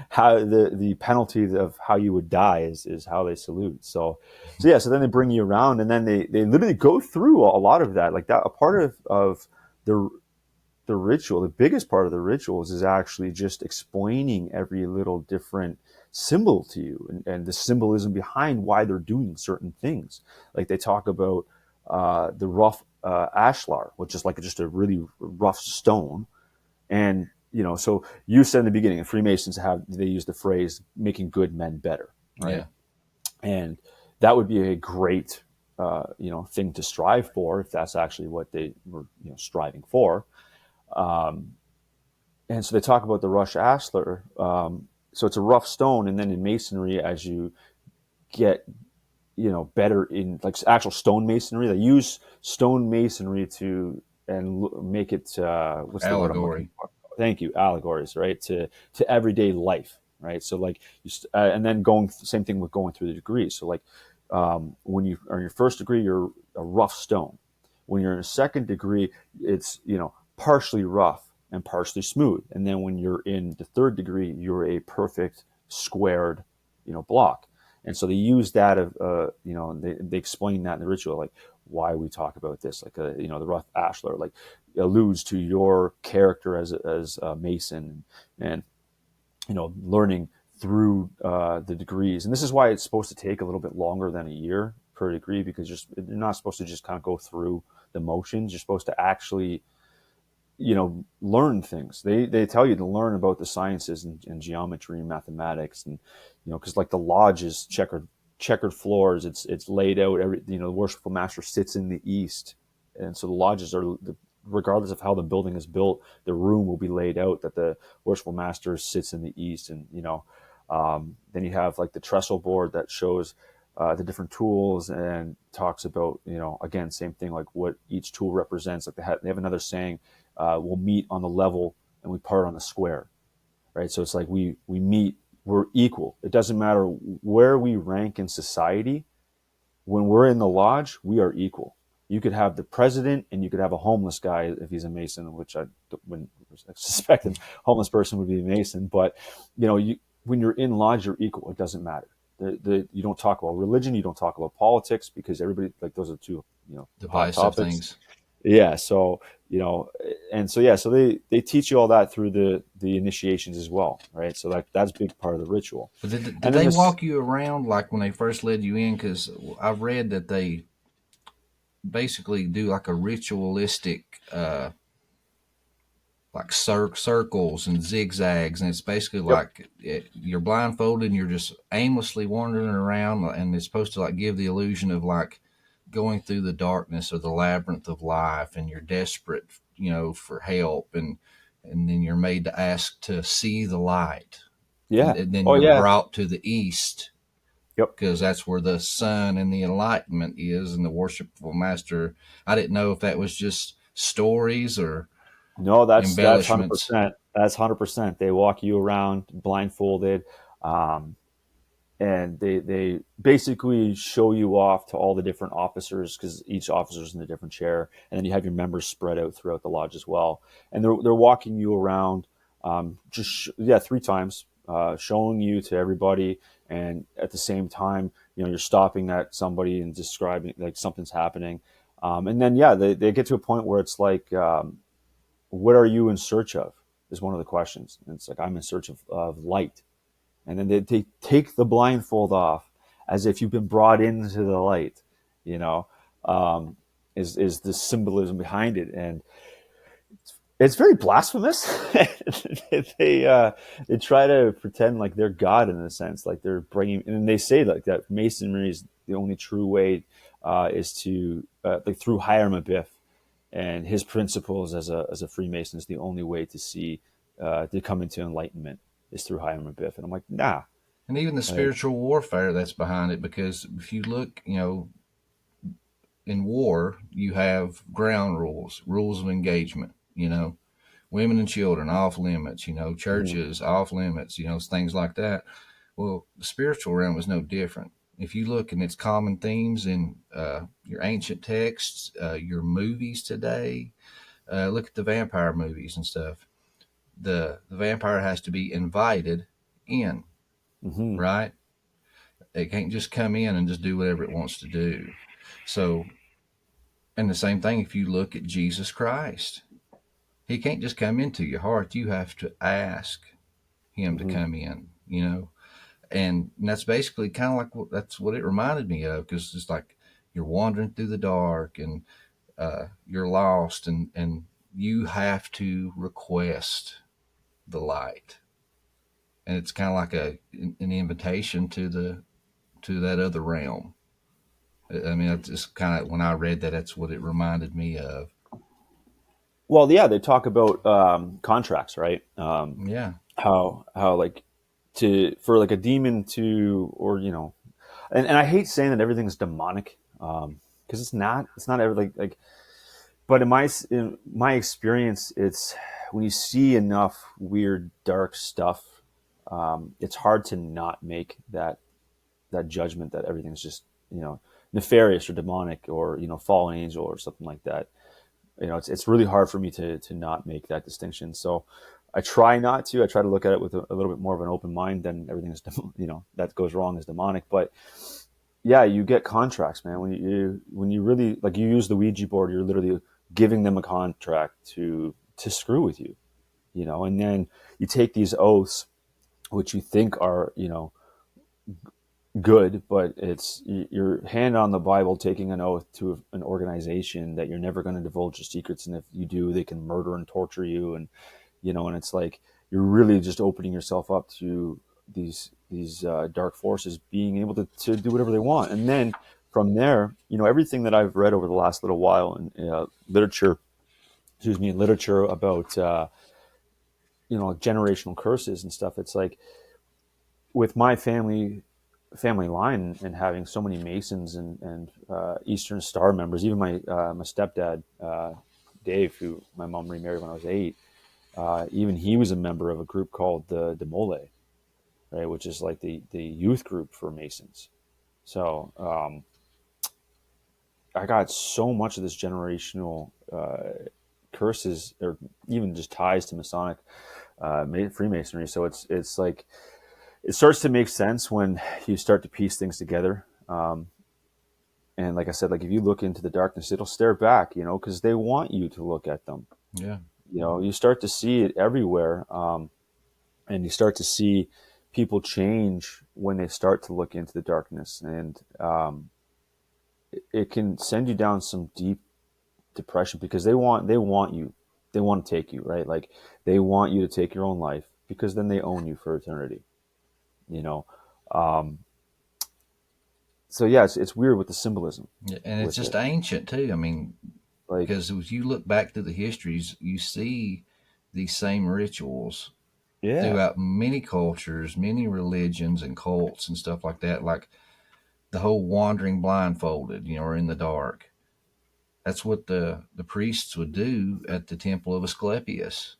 [SPEAKER 3] how the penalty of how you would die is how they salute. So yeah. So then they bring you around, and then they literally go through a lot of that. Like that, a part of the ritual, the biggest part of the rituals is actually just explaining every little different symbol to you, and the symbolism behind why they're doing certain things. Like they talk about the rough ashlar, which is like just a really rough stone. And so you said in the beginning, Freemasons they use the phrase making good men better, right?
[SPEAKER 2] Yeah.
[SPEAKER 3] And that would be a great thing to strive for, if that's actually what they were striving for. And so they talk about the rush ashlar. So it's a rough stone, and then in masonry, as you get better in like actual stone masonry, they use stone masonry to make it what's the word I'm looking for? Thank you, allegories, right, to everyday life, right? So like and then same thing with going through the degrees. So like when you are in your first degree, you're a rough stone. When you're in a second degree, it's partially rough and partially smooth. And then when you're in the third degree, you're a perfect squared, block. And so they use that they explain that in the ritual, like why we talk about this, like the rough ashlar, like alludes to your character as a Mason, and learning through the degrees. And this is why it's supposed to take a little bit longer than a year per degree, because you're not supposed to just kind of go through the motions. You're supposed to actually learn things. They tell you to learn about the sciences and geometry and mathematics, and because like the lodge is checkered floors. It's laid out. The worshipful master sits in the east, and so the lodges are, regardless of how the building is built, the room will be laid out that the worshipful master sits in the east. And then you have like the trestle board that shows the different tools, and talks about again, same thing, like what each tool represents. Like they have another saying, we'll meet on the level and we part on the square, right? So it's like we meet, we're equal. It doesn't matter where we rank in society. When we're in the lodge, we are equal. You could have the president, and you could have a homeless guy if he's a Mason, which I wouldn't suspect a homeless person would be a Mason. But when you're in lodge, you're equal. It doesn't matter. You don't talk about religion. You don't talk about politics, because everybody, like, those are two
[SPEAKER 2] divisive things.
[SPEAKER 3] Yeah. So so they teach you all that through the initiations as well, right? So that's a big part of the ritual.
[SPEAKER 2] But did they walk you around like when they first led you in? Because I've read that they basically do like a ritualistic like circles and zigzags, and it's basically like you're blindfolded and you're just aimlessly wandering around, and it's supposed to like give the illusion of like going through the darkness or the labyrinth of life, and you're desperate for help, and and then you're made to ask to see the light.
[SPEAKER 3] Yeah.
[SPEAKER 2] And then
[SPEAKER 3] Oh,
[SPEAKER 2] you're
[SPEAKER 3] yeah.
[SPEAKER 2] brought to the east.
[SPEAKER 3] Yep.
[SPEAKER 2] Because that's where the sun and the enlightenment is, and the worshipful master. I didn't know if that was just stories or
[SPEAKER 3] No, that's
[SPEAKER 2] embellishments.
[SPEAKER 3] 100%. That's 100%. They walk you around blindfolded, and they basically show you off to all the different officers, because each officer's in a different chair, and then you have your members spread out throughout the lodge as well. And they're walking you around, three times, showing you to everybody, and at the same time, you're stopping at somebody and describing like something's happening, and then they get to a point where it's like, what are you in search of? Is one of the questions, and it's like, I'm in search of light. And then they take the blindfold off as if you've been brought into the light, is the symbolism behind it. And it's very blasphemous. They try to pretend like they're God in a sense, like they're bringing, and they say like that Masonry is the only true way, is to like through Hiram Abiff and his principles as a Freemason is the only way to see, to come into enlightenment, is through Hiram Abiff. And I'm like, nah.
[SPEAKER 2] And even the spiritual warfare that's behind it, because if you look, in war, you have ground rules of engagement, women and children off limits, churches off limits, things like that. Well, the spiritual realm is no different. If you look in its common themes in your ancient texts, your movies today, look at the vampire movies and stuff. The vampire has to be invited in, right? It can't just come in and just do whatever it wants to do. So, and the same thing if you look at Jesus Christ. He can't just come into your heart. You have to ask him to come in, and that's basically kind of like that's what it reminded me of, because it's like you're wandering through the dark and you're lost, and you have to request the light, and it's kind of like an invitation to that other realm. I mean, it's just kind of, when I read that, that's what it reminded me of.
[SPEAKER 3] Well, yeah, they talk about contracts, right?
[SPEAKER 2] Yeah.
[SPEAKER 3] How like for like a demon to, or and I hate saying that everything's demonic, because it's not everything like. But in my experience, it's when you see enough weird, dark stuff, it's hard to not make that judgment that everything's just nefarious or demonic or fallen angel or something like that. It's really hard for me to not make that distinction. So I try not to. I try to look at it with a little bit more of an open mind than everything is, that goes wrong is demonic. But yeah, you get contracts, man. When you really, like, you use the Ouija board, you're literally giving them a contract to screw with you, and then you take these oaths, which you think are, good, but it's your hand on the Bible, taking an oath to an organization that you're never going to divulge your secrets, and if you do, they can murder and torture you, and and it's like you're really just opening yourself up to these dark forces being able to do whatever they want. And then from there, everything that I've read over the last little while in literature about generational curses and stuff, it's like with my family line and having so many Masons and Eastern Star members, even my stepdad, Dave, who my mom remarried when I was 8, even he was a member of a group called the Mole, right, which is like the youth group for Masons. So I got so much of this generational curses, or even just ties to Masonic Freemasonry. So it's like, it starts to make sense when you start to piece things together. And like I said, like if you look into the darkness, it'll stare back, because they want you to look at them.
[SPEAKER 2] Yeah.
[SPEAKER 3] You start to see it everywhere. And you start to see people change when they start to look into the darkness. And it can send you down some deep depression, because they want you. They want to take you, right? Like they want you to take your own life, because then they own you for eternity. So yeah, it's weird with the symbolism.
[SPEAKER 2] Yeah, and it's just ancient too. I mean, like, because as you look back through the histories, you see these same rituals
[SPEAKER 3] Yeah.
[SPEAKER 2] throughout many cultures, many religions and cults and stuff like that. Like the whole wandering blindfolded, or in the dark. That's what the priests would do at the temple of Asclepius.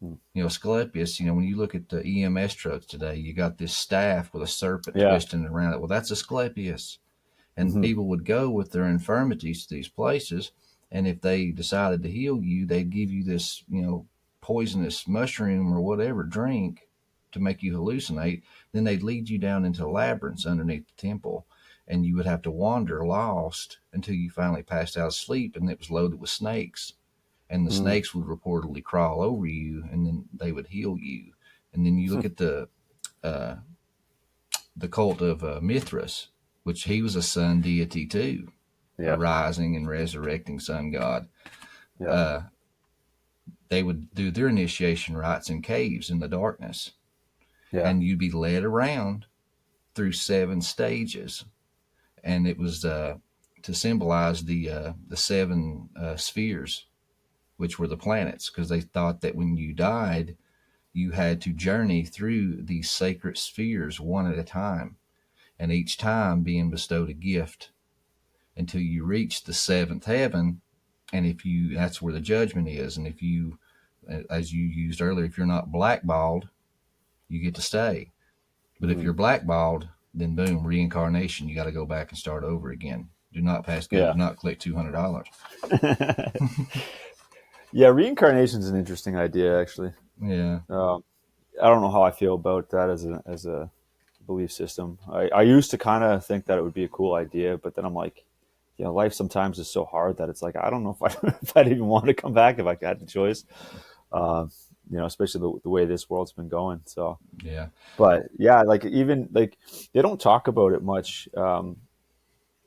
[SPEAKER 3] Hmm.
[SPEAKER 2] Asclepius, when you look at the EMS trucks today, you got this staff with a serpent
[SPEAKER 3] Yeah.
[SPEAKER 2] twisting around it. Well, that's Asclepius. And
[SPEAKER 3] Mm-hmm.
[SPEAKER 2] people would go with their infirmities to these places. And if they decided to heal you, they'd give you this, poisonous mushroom or whatever drink to make you hallucinate. Then they'd lead you down into labyrinths underneath the temple. And you would have to wander lost until you finally passed out of sleep, and it was loaded with snakes. And the
[SPEAKER 3] Mm.
[SPEAKER 2] snakes would reportedly crawl over you, and then they would heal you. And then you look at uh, the cult of Mithras, which he was a sun deity too, a
[SPEAKER 3] Yeah.
[SPEAKER 2] rising and resurrecting sun god.
[SPEAKER 3] Yeah.
[SPEAKER 2] They would do their initiation rites in caves in the darkness,
[SPEAKER 3] Yeah.
[SPEAKER 2] and you'd be led around through 7 stages, and it was to symbolize the 7 spheres, which were the planets, because they thought that when you died, you had to journey through these sacred spheres one at a time, and each time being bestowed a gift until you reach the 7th heaven. And that's where the judgment is. And if you, as you used earlier, if you're not blackballed, you get to stay. But if
[SPEAKER 3] Mm.
[SPEAKER 2] you're blackballed, then boom, reincarnation. You got to go back and start over again. Do not pass go.
[SPEAKER 3] Yeah.
[SPEAKER 2] Do not collect $200.
[SPEAKER 3] Yeah, reincarnation is an interesting idea, actually.
[SPEAKER 2] Yeah.
[SPEAKER 3] I don't know how I feel about that as a belief system. I used to kind of think that it would be a cool idea, but then I'm like, life sometimes is so hard that it's like, I don't know if I'd even want to come back if I had the choice. Especially the way this world's been going. So,
[SPEAKER 2] Yeah.
[SPEAKER 3] but yeah, like even like they don't talk about it much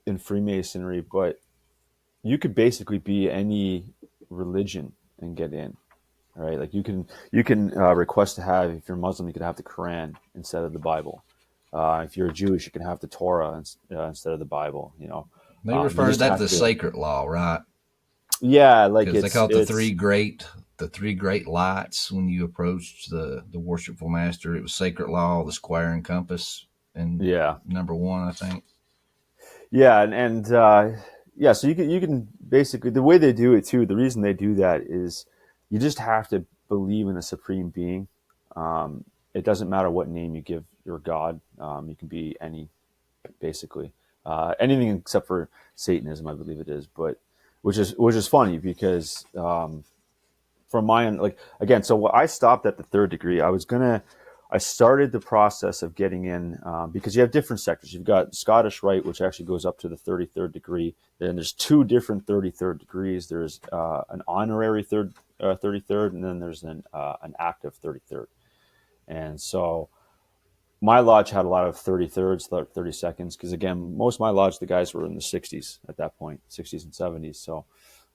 [SPEAKER 3] in Freemasonry, but you could basically be any religion and get in. Right, like you can request to have, if you're Muslim, you could have the Quran instead of the Bible. If you're Jewish, you can have the Torah instead of the Bible.
[SPEAKER 2] They
[SPEAKER 3] You
[SPEAKER 2] refer to
[SPEAKER 3] just
[SPEAKER 2] that
[SPEAKER 3] have
[SPEAKER 2] the
[SPEAKER 3] to.
[SPEAKER 2] sacred law, right?
[SPEAKER 3] Yeah, like
[SPEAKER 2] Because they call it
[SPEAKER 3] it's
[SPEAKER 2] the three great lights when you approach the worshipful master. It was sacred law, the square and compass, and
[SPEAKER 3] yeah,
[SPEAKER 2] number 1, I think.
[SPEAKER 3] yeah, and yeah. So you can basically, the way they do it too. The reason they do that is you just have to believe in a supreme being. It doesn't matter what name you give your God. You can be any, basically anything except for Satanism, I believe it is. But which is funny because from my end, like again, so I stopped at the 3rd degree. I started the process of getting in because you have different sectors. You've got Scottish Rite, which actually goes up to the 33rd degree. Then there's 2 different 33rd degrees. There's an honorary 33rd, and then there's an active 33rd. And so my lodge had a lot of 33rds, 32nds, because again, most of my lodge, the guys were in the 60s at that point, 60s and 70s. So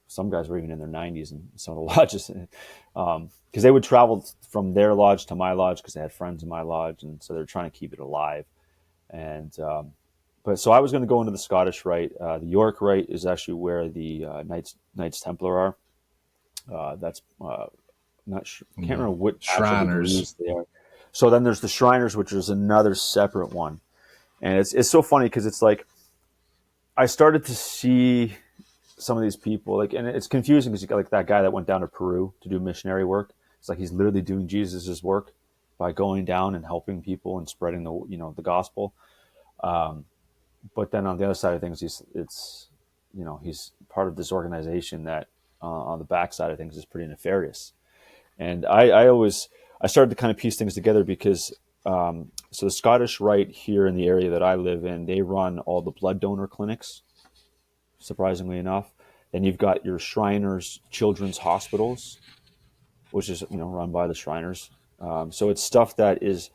[SPEAKER 3] some guys were even in their 90s in some of the lodges, because they would travel from their lodge to my lodge because they had friends in my lodge, and so they're trying to keep it alive. And but so I was going to go into the Scottish Rite. The York Rite is actually where the Knights Templar are. That's not sure, can't remember what actual
[SPEAKER 2] Shriners.
[SPEAKER 3] degrees they are. So then there's the Shriners, which is another separate one, and it's so funny because it's like I started to see some of these people, like, and it's confusing because you got like that guy that went down to Peru to do missionary work. It's like he's literally doing Jesus's work by going down and helping people and spreading the gospel. But then on the other side of things, he's part of this organization that on the back side of things is pretty nefarious. And I started to kind of piece things together because so the Scottish Rite here in the area that I live in, they run all the blood donor clinics, surprisingly enough. Then you've got your Shriners Children's Hospitals, which is run by the Shriners. So it's stuff that is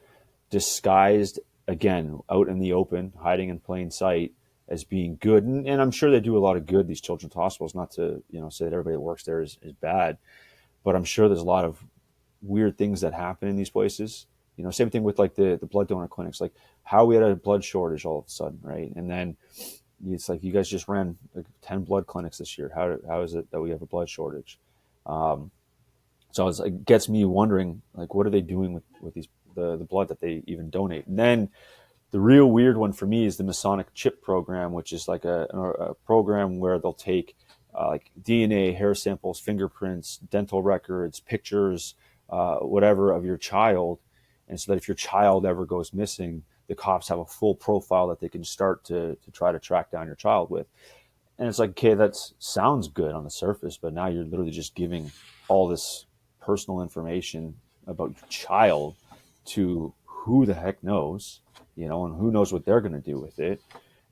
[SPEAKER 3] disguised, again, out in the open, hiding in plain sight as being good. And I'm sure they do a lot of good, these children's hospitals, not to say that everybody that works there is bad, but I'm sure there's a lot of weird things that happen in these places. Same thing with like the blood donor clinics, like how we had a blood shortage all of a sudden, right? And then it's like, you guys just ran like 10 blood clinics this year. How is it that we have a blood shortage? So it gets me wondering, like, what are they doing with the blood that they even donate? And then the real weird one for me is the Masonic chip program, which is like a program where they'll take like DNA, hair samples, fingerprints, dental records, pictures, whatever of your child. And so that if your child ever goes missing, the cops have a full profile that they can start to try to track down your child with. And it's like, okay, that sounds good on the surface, but now you're literally just giving all this personal information about your child to who the heck knows, and who knows what they're going to do with it.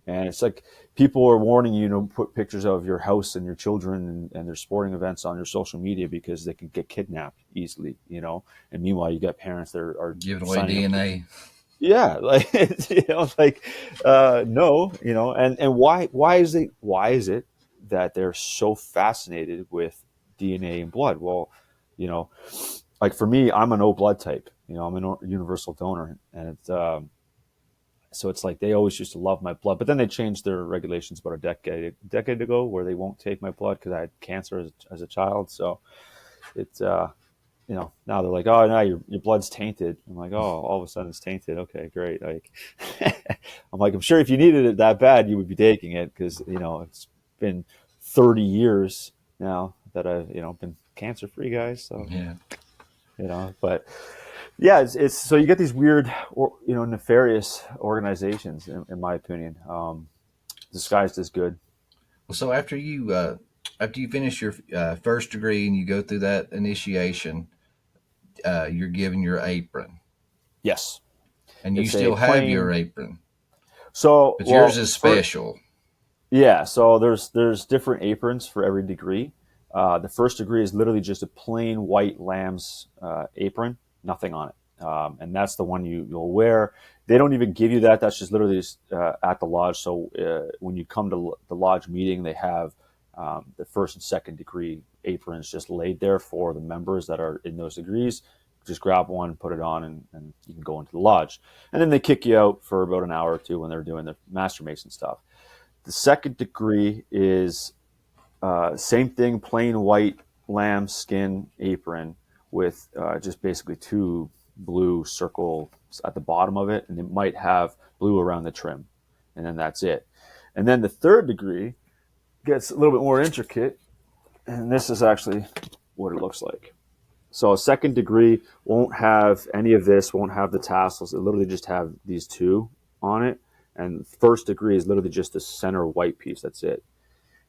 [SPEAKER 3] And it's like people are warning you, put pictures of your house and your children and their sporting events on your social media because they can get kidnapped easily, And meanwhile, you got parents that are
[SPEAKER 2] giving away DNA.
[SPEAKER 3] Yeah, like no, and why is it that they're so fascinated with DNA and blood? Well, like for me, I'm an O blood type. I'm a universal donor, and it's so it's like they always used to love my blood, but then they changed their regulations about a decade ago, where they won't take my blood because I had cancer as a child. So it's now they're like, oh, no, your blood's tainted. I'm like, oh, all of a sudden it's tainted. Okay, great. Like, I'm like, I'm sure if you needed it that bad, you would be taking it because it's been 30 years now that I've been cancer free, guys. So
[SPEAKER 2] yeah,
[SPEAKER 3] but yeah, it's so you get these weird nefarious organizations, in my opinion, disguised as good.
[SPEAKER 2] Well, so after you finish your first degree and you go through that initiation, you're given your apron.
[SPEAKER 3] Yes.
[SPEAKER 2] And you still have your apron.
[SPEAKER 3] So,
[SPEAKER 2] but yours is special.
[SPEAKER 3] Yeah. So there's different aprons for every degree. The first degree is literally just a plain white lamb's apron, nothing on it. And that's the one you'll wear. They don't even give you that. That's just literally at the lodge. So when you come to the lodge meeting, they have the first and second degree aprons just laid there for the members that are in those degrees. Just grab one, put it on, and you can go into the lodge. And then they kick you out for about an hour or two when they're doing the Master Mason stuff. The second degree is same thing, plain white lamb skin apron with just basically two blue circles at the bottom of it, and it might have blue around the trim, and then that's it. And then the third degree gets a little bit more intricate, and this is actually what it looks like. So a second degree won't have any of this, won't have the tassels. It literally just have these two on it. And first degree is literally just the center white piece. That's it.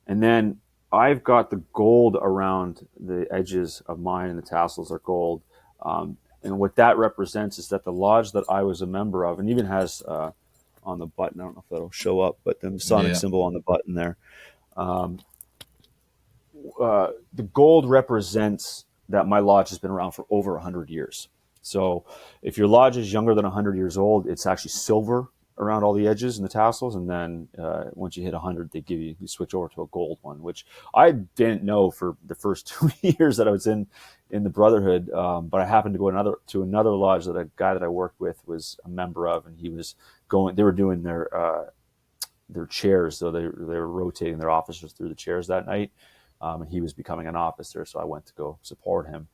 [SPEAKER 3] And then I've got the gold around the edges of mine, and the tassels are gold. And what that represents is that the lodge that I was a member of, and even has on the button, I don't know if that'll show up, but the Masonic symbol on the button there. The gold represents that my lodge has been around for over 100 years. So if your lodge is younger than 100 years old, it's actually silver around all the edges and the tassels. And then once you hit 100, they give you switch over to a gold one, which I didn't know for the first 2 years that I was in the Brotherhood. But I happened to go to another lodge that a guy that I worked with was a member of, and he was they were doing their chairs. So they were rotating their officers through the chairs that night. And he was becoming an officer, so I went to go support him.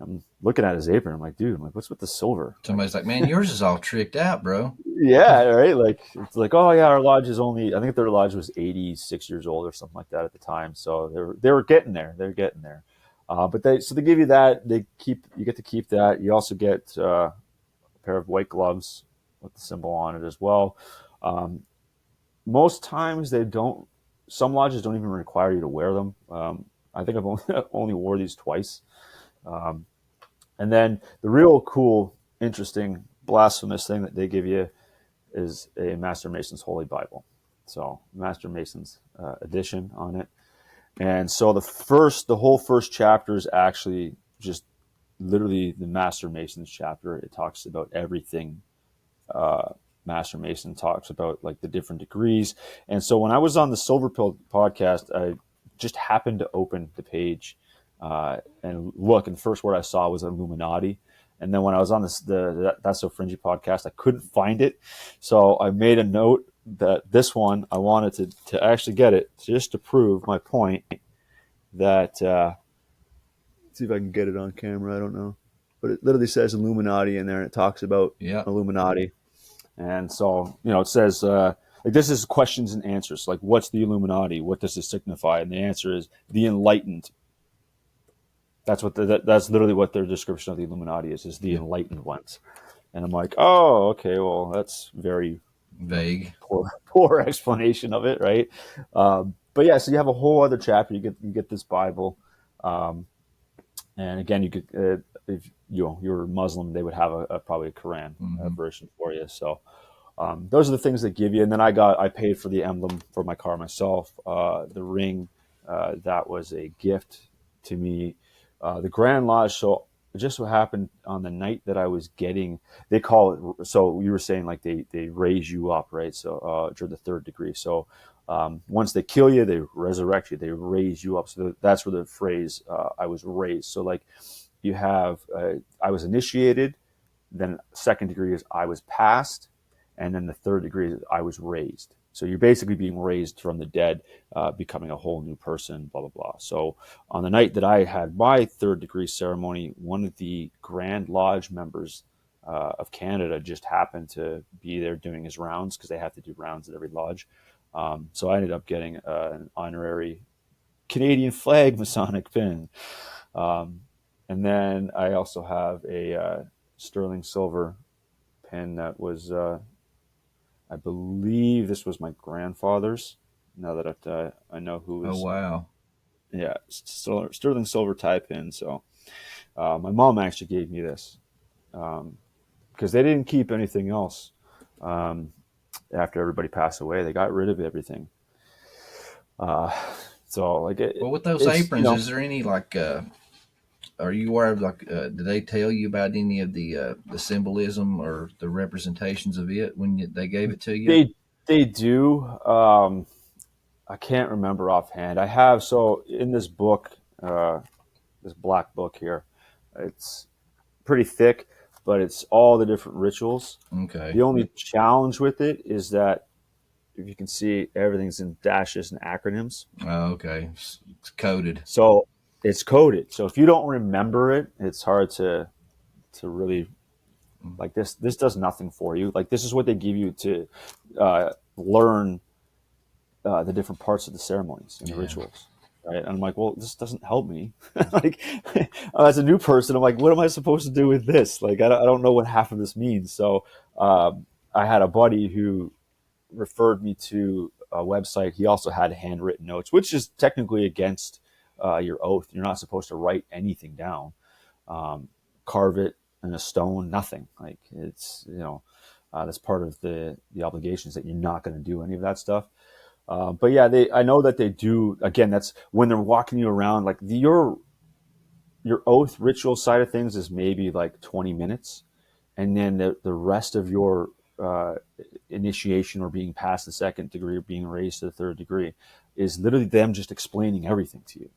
[SPEAKER 3] I'm looking at his apron. I'm like, dude, what's with the silver?
[SPEAKER 2] Somebody's like, man, yours is all tricked out, bro.
[SPEAKER 3] Yeah, right. Like it's like, oh yeah, our lodge is I think their lodge was 86 years old or something like that at the time. So they were getting there. They're getting there. But they give you that. You get to keep that. You also get a pair of white gloves with the symbol on it as well. Most times they don't. Some lodges don't even require you to wear them. I think I've only wore these twice. And then the real cool, interesting, blasphemous thing that they give you is a Master Mason's Holy Bible. So Master Mason's edition on it. And so the whole first chapter is actually just literally the Master Mason's chapter. It talks about everything Master Mason talks about, like the different degrees. And so when I was on the Silver Pill podcast, I just happened to open the page and look, and the first word I saw was Illuminati. And then when I was on the That's So Fringy podcast, I couldn't find it. So I made a note that this one, I wanted to actually get it just to prove my point that see if I can get it on camera. I don't know, but it literally says Illuminati in there, and it talks about Illuminati. And so, it says, like, this is questions and answers. Like, what's the Illuminati? What does it signify? And the answer is the enlightened. That's literally what their description of the Illuminati is the enlightened ones. And I'm like, oh, okay, well, that's very
[SPEAKER 2] vague,
[SPEAKER 3] poor explanation of it, right? But yeah, so you have a whole other chapter. You get this Bible, and again, you could, if you're Muslim, they would have probably a Quran version for you. So those are the things that give you. And then I paid for the emblem for my car myself. The ring, that was a gift to me. The Grand Lodge. So just what happened on the night that I was getting, they call it. So you were saying like they raise you up, right? So to the third degree. So once they kill you, they resurrect you. They raise you up. So that's where the phrase "I was raised." So like you have, I was initiated. Then second degree is I was passed, and then the third degree is I was raised. So you're basically being raised from the dead, becoming a whole new person, blah, blah, blah. So on the night that I had my third degree ceremony, one of the Grand Lodge members of Canada just happened to be there doing his rounds, because they have to do rounds at every lodge. So I ended up getting an honorary Canadian flag Masonic pin. And then I also have a sterling silver pin that was... I believe this was my grandfather's. Now that I know who is.
[SPEAKER 2] Oh, wow.
[SPEAKER 3] Yeah, sterling silver tie pin. So my mom actually gave me this because they didn't keep anything else after everybody passed away. They got rid of everything. So like,
[SPEAKER 2] well, with those aprons, is there any like? Are you aware of, like, did they tell you about any of the symbolism or the representations of it when they gave it to you?
[SPEAKER 3] They do. I can't remember offhand. I have, so in this book, this black book here, it's pretty thick, but it's all the different rituals.
[SPEAKER 2] Okay.
[SPEAKER 3] The only challenge with it is that, if you can see, everything's in dashes and acronyms.
[SPEAKER 2] Oh, okay. It's coded.
[SPEAKER 3] So it's coded. So if you don't remember it, it's hard to really, like, this does nothing for you. Like, this is what they give you to learn the different parts of the ceremonies and the rituals. Right. And I'm like, well, this doesn't help me. Like, as a new person, I'm like, what am I supposed to do with this? Like, I don't know what half of this means. So I had a buddy who referred me to a website. He also had handwritten notes, which is technically against your oath. You're not supposed to write anything down, carve it in a stone, nothing. Like, it's, that's part of the obligations, that you're not going to do any of that stuff. But yeah, I know that they do. Again, that's when they're walking you around. Like, your oath ritual side of things is maybe like 20 minutes, and then the rest of your initiation, or being past the second degree, or being raised to the third degree, is literally them just explaining everything to you.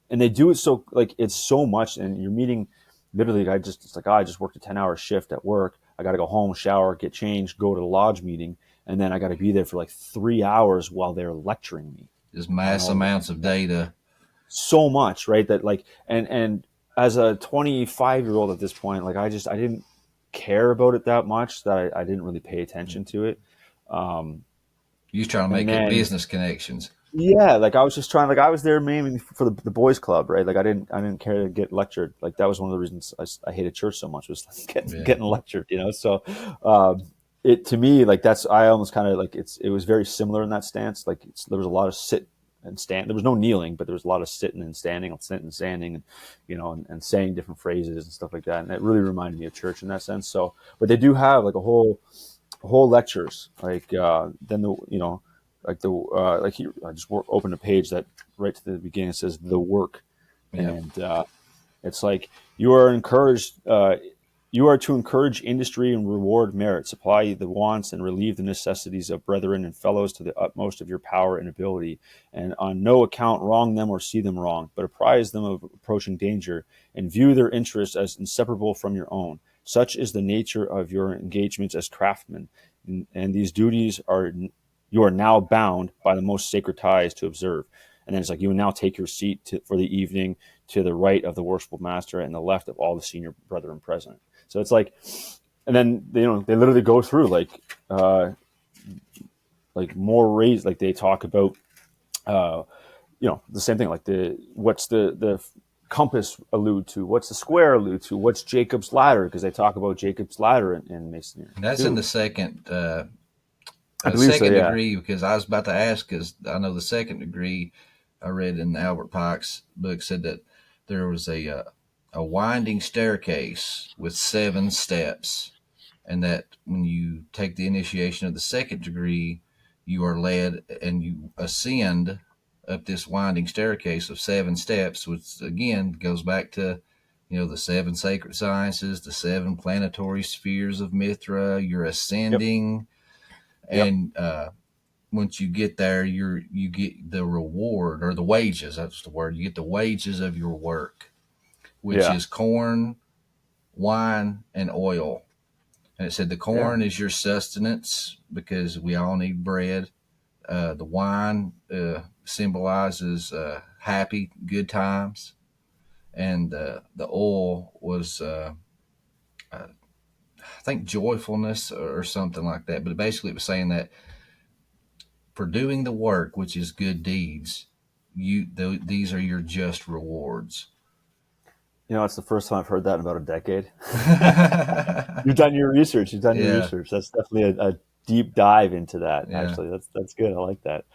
[SPEAKER 3] And they do it so, like, it's so much, and you're meeting, literally, it's like, I just worked a 10-hour shift at work. I got to go home, shower, get changed, go to the lodge meeting, and then I got to be there for like 3 hours while they're lecturing me.
[SPEAKER 2] Just mass amounts of data.
[SPEAKER 3] So much, right? That, like, and as a 25-year-old at this point, like, I didn't care about it that much, that I didn't really pay attention to it.
[SPEAKER 2] You was trying to make business connections.
[SPEAKER 3] Yeah, like, I was just trying, like, I was there mainly for the boys club, right? Like, I didn't care to get lectured. Like, that was one of the reasons I hated church so much, was getting lectured, So it, to me, like, I almost kind of, like, it was very similar in that stance. Like, there was a lot of sit and stand. There was no kneeling, but there was a lot of sitting and standing, sitting and standing, and and saying different phrases and stuff like that. And it really reminded me of church in that sense. So, but they do have like a whole lectures. Like, then like here, I just opened a page that right to the beginning says the work, and it's like, you are encouraged. You are to encourage industry and reward merit, supply the wants and relieve the necessities of brethren and fellows to the utmost of your power and ability, and on no account wrong them or see them wrong, but apprise them of approaching danger, and view their interests as inseparable from your own. Such is the nature of your engagements as craftsmen, and these duties you are now bound by the most sacred ties to observe. And then it's like, you will now take your seat for the evening to the right of the worshipful master and the left of all the senior brethren present. So it's like, and then they literally go through like more raised, like they talk about, the same thing, like what's the compass allude to, what's the square allude to, what's Jacob's ladder, because they talk about Jacob's ladder in Masonry.
[SPEAKER 2] That's
[SPEAKER 3] too.
[SPEAKER 2] in the second
[SPEAKER 3] I believe
[SPEAKER 2] second
[SPEAKER 3] so, yeah.
[SPEAKER 2] degree, because I was about to ask, because I know the second degree I read in Albert Pike's book said that there was a winding staircase with 7 steps, and that when you take the initiation of the second degree, you are led and you ascend up this winding staircase of 7 steps, which again goes back to, the 7 sacred sciences, the 7 planetary spheres of Mithra. You're ascending,
[SPEAKER 3] Yep.
[SPEAKER 2] and once you get there, you get the reward, or the wages. That's the word. You get the wages of your work, which is corn, wine, and oil. And it said the corn is your sustenance, because we all need bread. The wine symbolizes happy, good times. And the oil was, I think, joyfulness or something like that. But basically it was saying that for doing the work, which is good deeds, these are your just rewards.
[SPEAKER 3] It's the first time I've heard that in about a decade. You've done your research. That's definitely a deep dive into that. Actually, that's good. I like that.